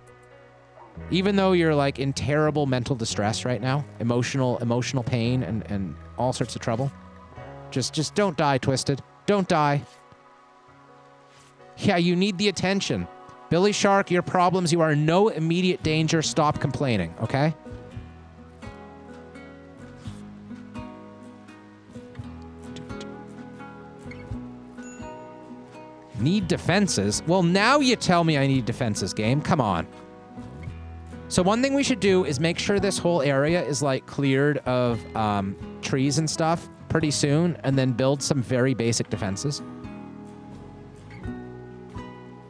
Even though you're, like, in terrible mental distress right now, emotional pain and all sorts of trouble, just don't die, Twisted. Don't die. Yeah, you need the attention. Billy Shark, your problems, you are in no immediate danger. Stop complaining, okay? Need defenses? Well, now you tell me I need defenses, game. Come on. So one thing we should do is make sure this whole area is, like, cleared of trees and stuff pretty soon, and then build some very basic defenses.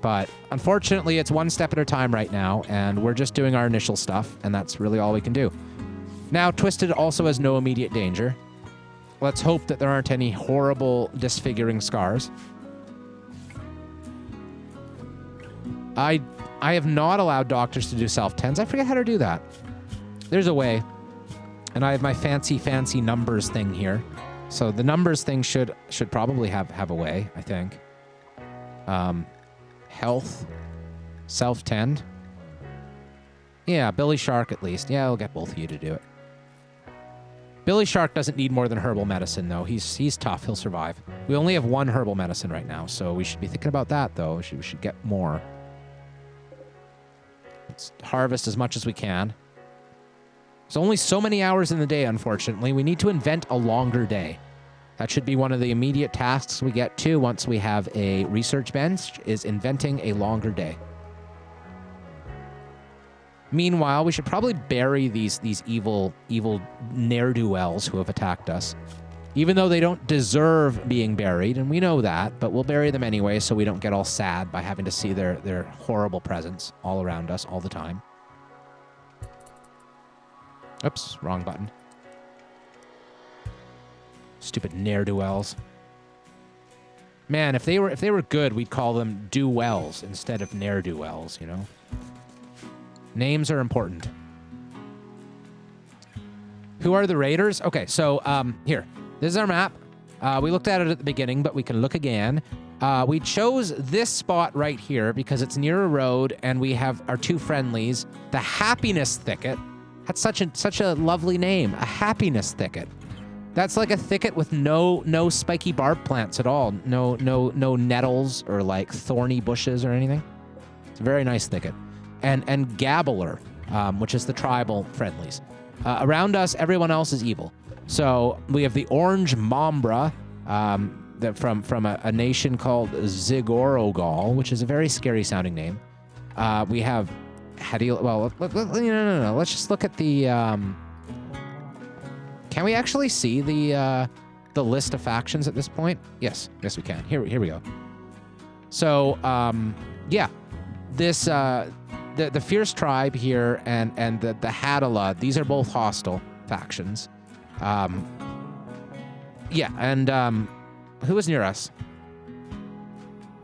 But unfortunately, it's one step at a time right now, and we're just doing our initial stuff, and that's really all we can do. Now, Twisted also has no immediate danger. Let's hope that there aren't any horrible disfiguring scars. I have not allowed doctors to do self-tens. I forget how to do that. There's a way. And I have my fancy numbers thing here. So the numbers thing should probably have a way, I think. Health. Self-tend. Yeah, Billy Shark at least. Yeah, I'll get both of you to do it. Billy Shark doesn't need more than herbal medicine, though. He's tough. He'll survive. We only have one herbal medicine right now, so we should be thinking about that, though. We should get more. Let's harvest as much as we can. There's only so many hours in the day, unfortunately. We need to invent a longer day. That should be one of the immediate tasks we get to once we have a research bench, is inventing a longer day. Meanwhile, we should probably bury these evil ne'er-do-wells who have attacked us. Even though they don't deserve being buried, and we know that, but we'll bury them anyway so we don't get all sad by having to see their horrible presence all around us all the time. Oops, wrong button. Stupid ne'er-do-wells. Man, if they were good, we'd call them do-wells instead of ne'er-do-wells, you know? Names are important. Who are the raiders? Okay, so here. This is our map. We looked at it at the beginning, but we can look again. We chose this spot right here because it's near a road, and we have our two friendlies. The Happiness Thicket. That's such a lovely name. A Happiness Thicket. That's like a thicket with no spiky barb plants at all. No nettles or like thorny bushes or anything. It's a very nice thicket. And Gabbler, which is the tribal friendlies. Around us, everyone else is evil. So we have the Orange Mambra from a nation called Zigorogal, which is a very scary sounding name. We have no. Let's just look at the. Can we actually see the list of factions at this point? Yes, we can. Here we go. So yeah, this the Fierce Tribe here and the Hadala, these are both hostile factions. Yeah, and who is near us?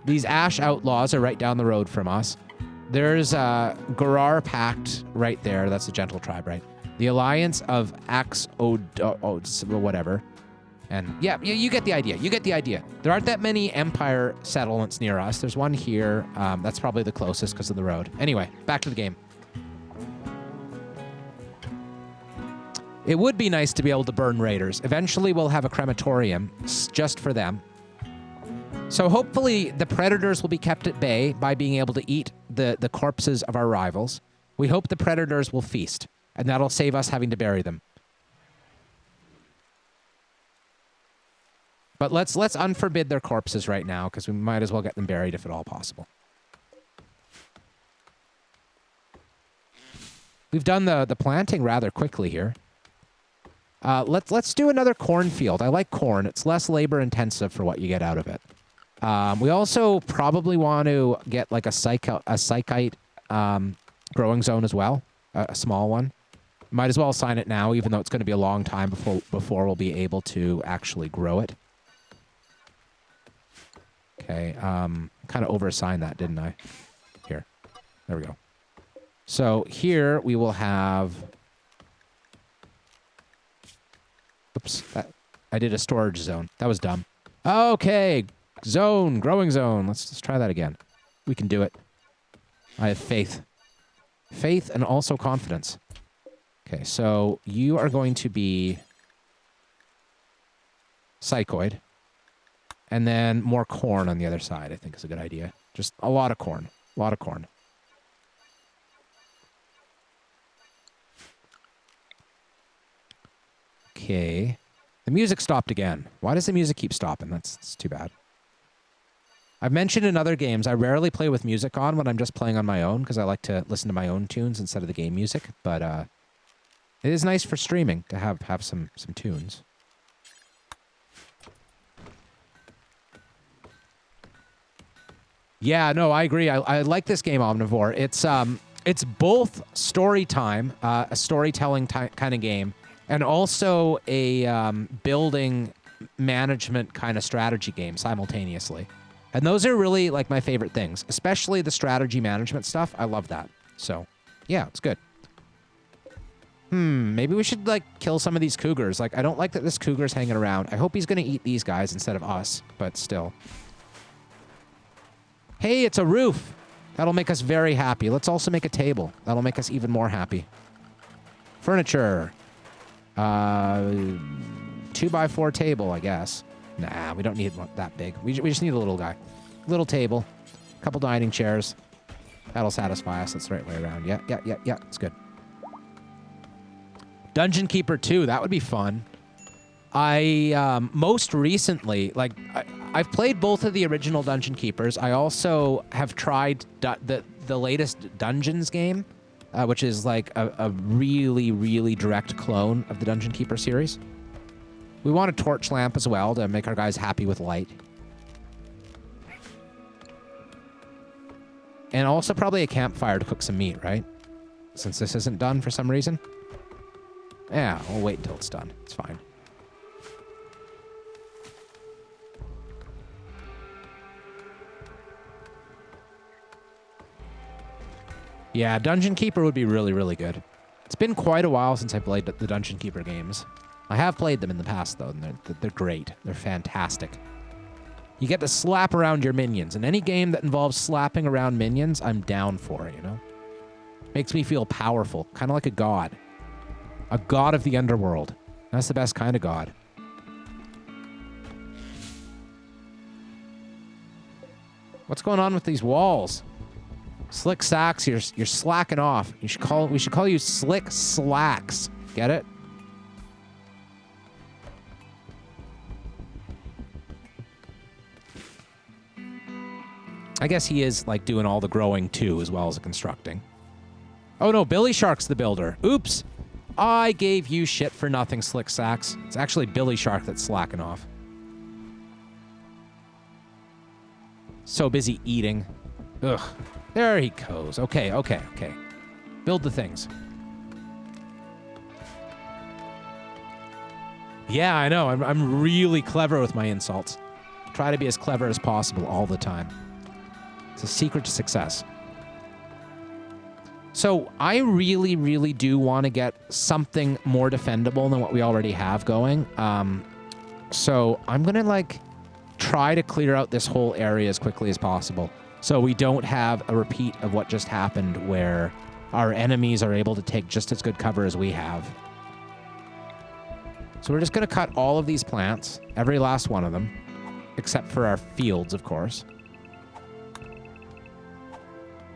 These Ash Outlaws are right down the road from us. There's Gorar Pact right there. That's the Gentle Tribe, right? The Alliance of whatever. And yeah, you get the idea. You get the idea. There aren't that many Empire settlements near us. There's one here. That's probably the closest because of the road. Anyway, back to the game. It would be nice to be able to burn raiders. Eventually, we'll have a crematorium just for them. So hopefully, the predators will be kept at bay by being able to eat the corpses of our rivals. We hope the predators will feast, and that'll save us having to bury them. But let's unforbid their corpses right now, because we might as well get them buried if at all possible. We've done the planting rather quickly here. Let's do another cornfield. I like corn. It's less labor intensive for what you get out of it. We also probably want to get like a psychite growing zone as well, a small one. Might as well assign it now, even though it's going to be a long time before we'll be able to actually grow it. Okay, kind of overassigned that, didn't I? Here, there we go. So here we will have. Oops, I did a storage zone. That was dumb. Okay, growing zone. Let's try that again. We can do it. I have faith. Faith and also confidence. Okay, so you are going to be psychoid. And then more corn on the other side, I think is a good idea. Just a lot of corn. A lot of corn. Okay. The music stopped again. Why does the music keep stopping? That's too bad. I've mentioned in other games, I rarely play with music on when I'm just playing on my own, because I like to listen to my own tunes instead of the game music. But it is nice for streaming to have some tunes. Yeah, no, I agree. I like this game, Omnivore. It's both story time, a storytelling kind of game, and also a building management kind of strategy game simultaneously. And those are really like my favorite things, especially the strategy management stuff. I love that. So, yeah, it's good. Maybe we should like kill some of these cougars. Like, I don't like that this cougar's hanging around. I hope he's gonna eat these guys instead of us, but still. Hey, it's a roof. That'll make us very happy. Let's also make a table. That'll make us even more happy. Furniture. 2x4 table, I guess. Nah, we don't need that big. We just need a little guy. Little table. Couple dining chairs. That'll satisfy us. That's the right way around. Yeah. It's good. Dungeon Keeper 2. That would be fun. I, most recently, like, I've played both of the original Dungeon Keepers. I also have tried the latest Dungeons game, which is like a really, really direct clone of the Dungeon Keeper series. We want a torch lamp as well to make our guys happy with light. And also probably a campfire to cook some meat, right? Since this isn't done for some reason. Yeah, we'll wait until it's done. It's fine. Yeah, Dungeon Keeper would be really, really good. It's been quite a while since I played the Dungeon Keeper games. I have played them in the past, though, and they're great. They're fantastic. You get to slap around your minions, and any game that involves slapping around minions, I'm down for it, you know? Makes me feel powerful, kind of like a god. A god of the underworld. That's the best kind of god. What's going on with these walls? Slick Sacks, you're slacking off. We should call you Slick Slacks. Get it? I guess he is like doing all the growing too, as well as the constructing. Oh no, Billy Shark's the builder. Oops. I gave you shit for nothing, Slick Sacks. It's actually Billy Shark that's slacking off. So busy eating. Ugh. There he goes. Okay. Build the things. Yeah, I know. I'm really clever with my insults. Try to be as clever as possible all the time. It's a secret to success. So I really, really do want to get something more defendable than what we already have going. So I'm going to like try to clear out this whole area as quickly as possible. So we don't have a repeat of what just happened where our enemies are able to take just as good cover as we have. So we're just going to cut all of these plants, every last one of them, except for our fields, of course.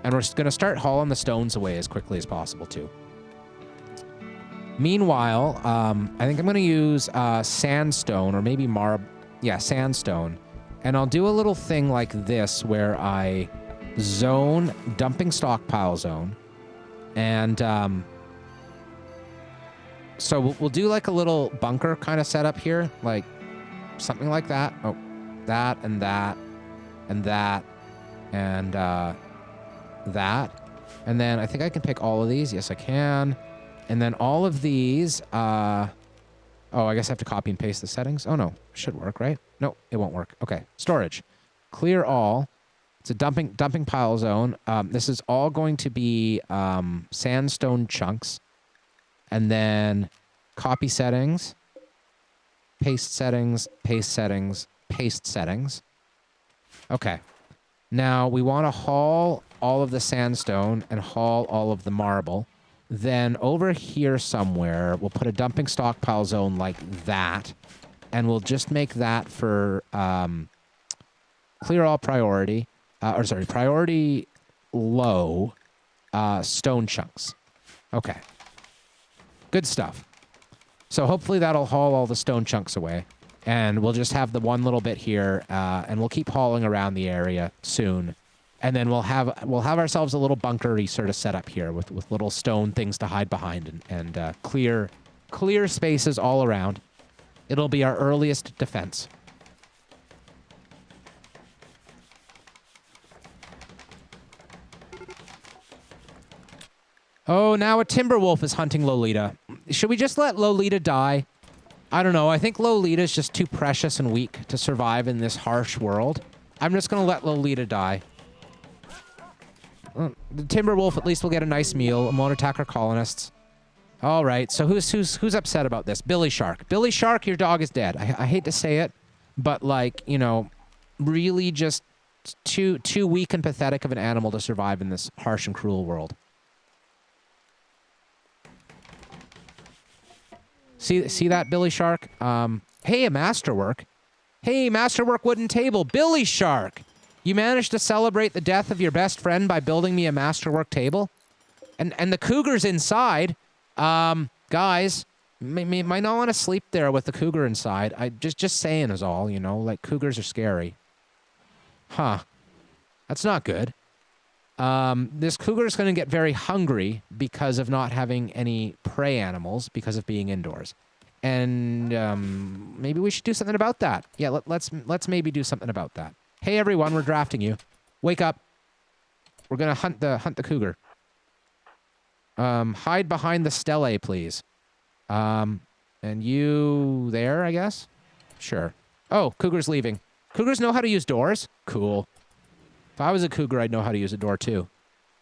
And we're just going to start hauling the stones away as quickly as possible, too. Meanwhile, I think I'm going to use sandstone or maybe marble. Yeah, sandstone. And I'll do a little thing like this where I zone dumping stockpile zone. And so we'll do like a little bunker kind of setup here, like something like that. Oh, that and that and that and that. And then I think I can pick all of these. Yes, I can. And then all of these, oh, I guess I have to copy and paste the settings. Oh, no. Should work, right? No, it won't work. Okay. Storage. Clear all. It's a dumping pile zone. This is all going to be sandstone chunks. And then copy settings, paste settings, paste settings, paste settings. Okay. Now we want to haul all of the sandstone and haul all of the marble. Then over here somewhere, we'll put a dumping stockpile zone like that. And we'll just make that for clear all priority. Priority low stone chunks. Okay. Good stuff. So hopefully that'll haul all the stone chunks away. And we'll just have the one little bit here, and we'll keep hauling around the area soon. And then we'll have ourselves a little bunkery sort of set up here with little stone things to hide behind and clear spaces all around. It'll be our earliest defense. Oh, now a timber wolf is hunting Lolita. Should we just let Lolita die? I don't know. I think Lolita is just too precious and weak to survive in this harsh world. I'm just going to let Lolita die. The timber wolf at least will get a nice meal and won't attack our colonists. All right. So who's upset about this? Billy Shark. Billy Shark, your dog is dead. I hate to say it, but like, you know, really just too weak and pathetic of an animal to survive in this harsh and cruel world. See that, Billy Shark? Hey, a masterwork. Hey, masterwork wooden table. Billy Shark! You managed to celebrate the death of your best friend by building me a masterwork table? And the cougar's inside. Guys, might not want to sleep there with the cougar inside. I just saying is all, you know, like cougars are scary. Huh. That's not good. This cougar is going to get very hungry because of not having any prey animals because of being indoors. And maybe we should do something about that. Yeah, let's maybe do something about that. Hey everyone, we're drafting you. Wake up. We're going to hunt the cougar. Hide behind the stele, please. And you there, I guess? Sure. Oh, cougar's leaving. Cougars know how to use doors? Cool. If I was a cougar, I'd know how to use a door too.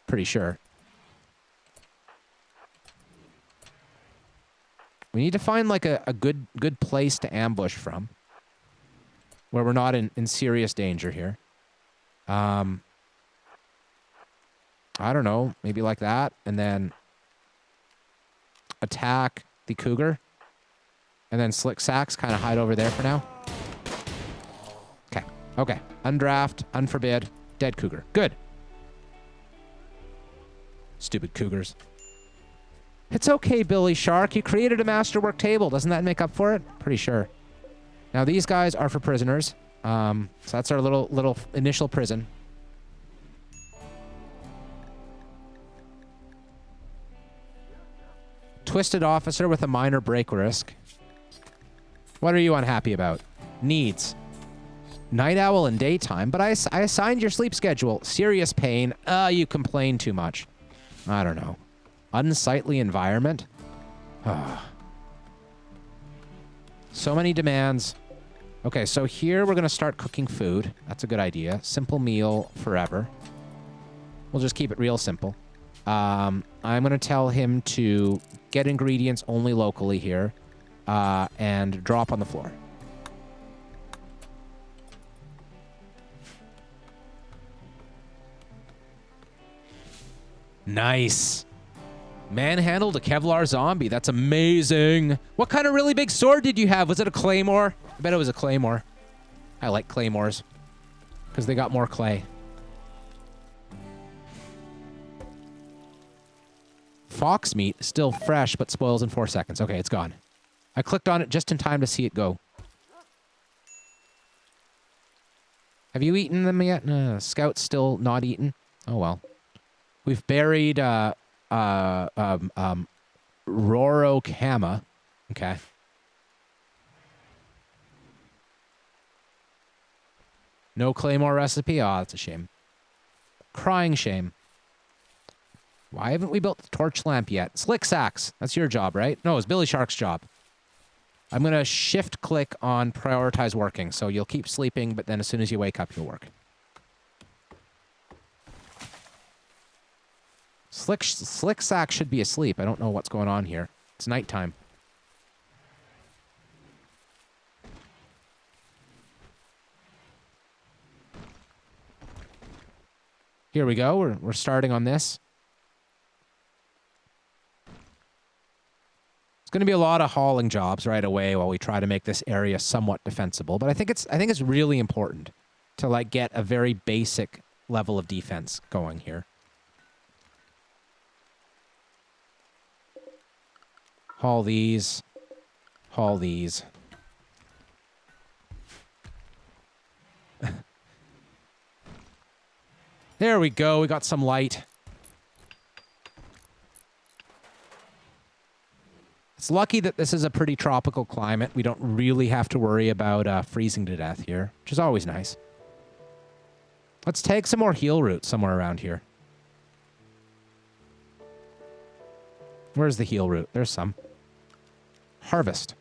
Pretty sure. We need to find like a good place to ambush from. Where we're not in serious danger here. I don't know. Maybe like that. And then attack the cougar. And then Slick Sacks kind of hide over there for now. Okay. Okay. Undraft. Unforbid. Dead cougar. Good. Stupid cougars. It's okay, Billy Shark. You created a masterwork table. Doesn't that make up for it? Pretty sure. Now, these guys are for prisoners. So that's our little initial prison. Twisted officer with a minor break risk. What are you unhappy about? Needs. Night owl in daytime, but I assigned your sleep schedule. Serious pain. You complain too much. I don't know. Unsightly environment. So many demands. Okay, so here we're going to start cooking food. That's a good idea. Simple meal forever. We'll just keep it real simple. I'm going to tell him to get ingredients only locally here and drop on the floor. Nice. Manhandled a Kevlar zombie. That's amazing. What kind of really big sword did you have? Was it a claymore? I bet it was a claymore. I like claymores because they got more clay. Fox meat, still fresh, but spoils in 4 seconds. Okay, it's gone. I clicked on it just in time to see it go. Have you eaten them yet? No, Scout's still not eaten. Oh, well. We've buried Rorokama. Okay. No claymore recipe? Oh, that's a shame. Crying shame. Why haven't we built the torch lamp yet? Slick Sacks. That's your job, right? No, it's Billy Shark's job. I'm going to shift click on prioritize working. So you'll keep sleeping, but then as soon as you wake up, you'll work. Slick Sack should be asleep. I don't know what's going on here. It's nighttime. Here we go. We're starting on this. It's going to be a lot of hauling jobs right away while we try to make this area somewhat defensible. But I think it's really important to like get a very basic level of defense going here. Haul these. Haul these. There we go. We got some light. It's lucky that this is a pretty tropical climate. We don't really have to worry about freezing to death here, which is always nice. Let's take some more heal roots somewhere around here. Where's the heal root? There's some. Harvest.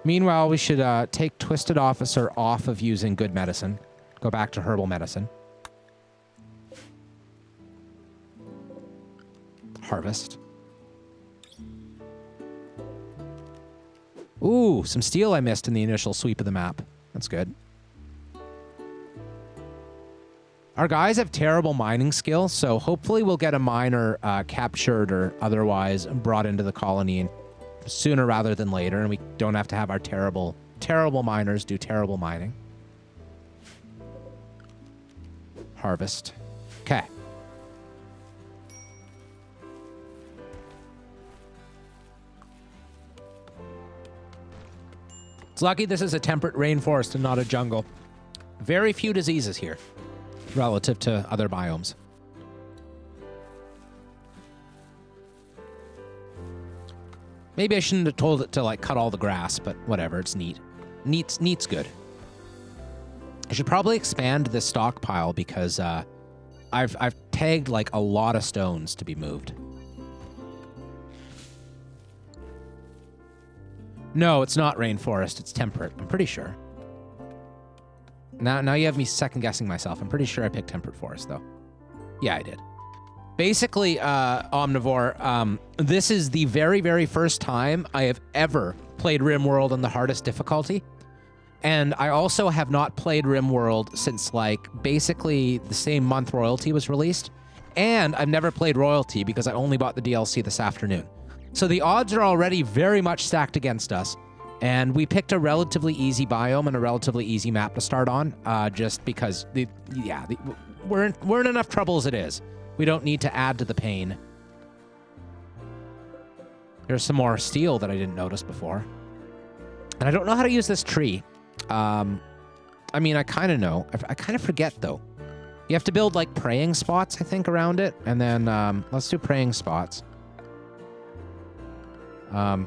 Meanwhile, we should take Twisted Officer off of using good medicine. Go back to herbal medicine. Harvest. Ooh, some steel I missed in the initial sweep of the map. That's good. Our guys have terrible mining skill, so hopefully we'll get a miner captured or otherwise brought into the colony sooner rather than later, and we don't have to have our terrible miners do terrible mining. Harvest. Okay. It's lucky this is a temperate rainforest and not a jungle. Very few diseases here relative to other biomes. Maybe I shouldn't have told it to like cut all the grass, but whatever, it's neat. Neat's good. I should probably expand this stockpile because I've tagged like a lot of stones to be moved. No, it's not rainforest, it's temperate, I'm pretty sure. Now you have me second guessing myself. I'm pretty sure I picked temperate forest though. Yeah, I did. Basically, Omnivore, this is the very, very first time I have ever played Rimworld on the hardest difficulty. And I also have not played Rimworld since, like, basically the same month Royalty was released. And I've never played Royalty because I only bought the DLC this afternoon. So the odds are already very much stacked against us. And we picked a relatively easy biome and a relatively easy map to start on, just because, we're in enough trouble as it is. We don't need to add to the pain. There's some more steel that I didn't notice before. And I don't know how to use this tree. I mean, I kind of know. I kind of forget, though. You have to build, like, praying spots, I think, around it. And then, let's do praying spots.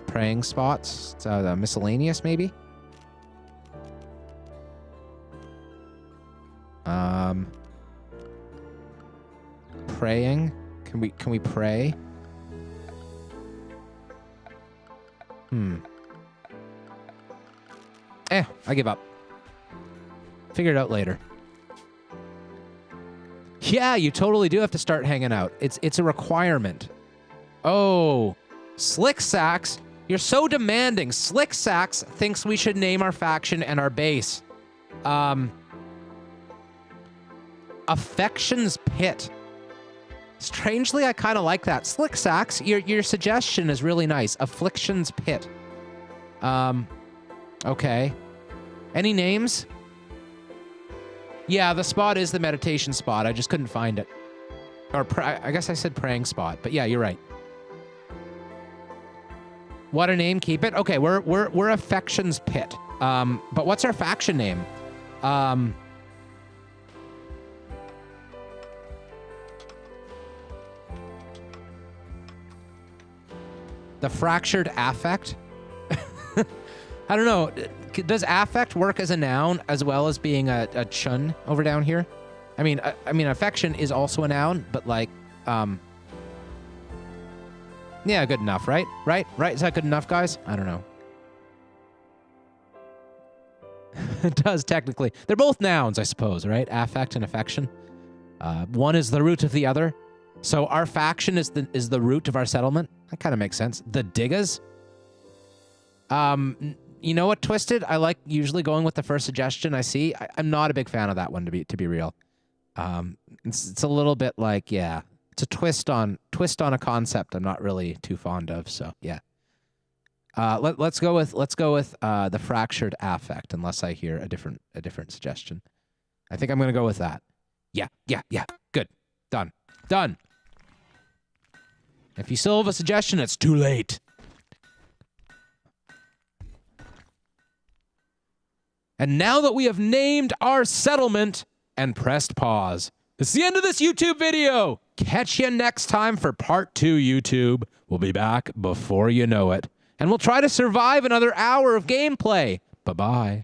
Praying spots. Miscellaneous, maybe? Praying. Can we pray? I give up. Figure it out later. Yeah, you totally do have to start hanging out. It's a requirement. Oh, Slick Sax, you're so demanding. Slick Sax thinks we should name our faction and our base. Affection's Pit. Strangely, I kind of like that. Slick Sax, your suggestion is really nice. Affliction's Pit. Okay. Any names? Yeah, the spot is the meditation spot. I just couldn't find it. Or I guess I said praying spot, but yeah, you're right. What a name, keep it. Okay, we're Affection's Pit. But what's our faction name? The Fractured Affect? I don't know. Does affect work as a noun as well as being a chun over down here? I mean, affection is also a noun, but like, yeah, good enough, right? Right? Is that good enough, guys? I don't know. It does technically. They're both nouns, I suppose, right? Affect and affection. One is the root of the other. So our faction is the root of our settlement. That kind of makes sense. The Diggas. You know what, Twisted? I like usually going with the first suggestion I see. I'm not a big fan of that one, to be real. It's a little bit like, yeah, it's a twist on a concept I'm not really too fond of. So yeah. Let's go with the Fractured Affect, unless I hear a different suggestion. I think I'm gonna go with that. Yeah. Good. Done. If you still have a suggestion, it's too late. And now that we have named our settlement and pressed pause, it's the end of this YouTube video. Catch you next time for part 2, YouTube. We'll be back before you know it. And we'll try to survive another hour of gameplay. Bye-bye.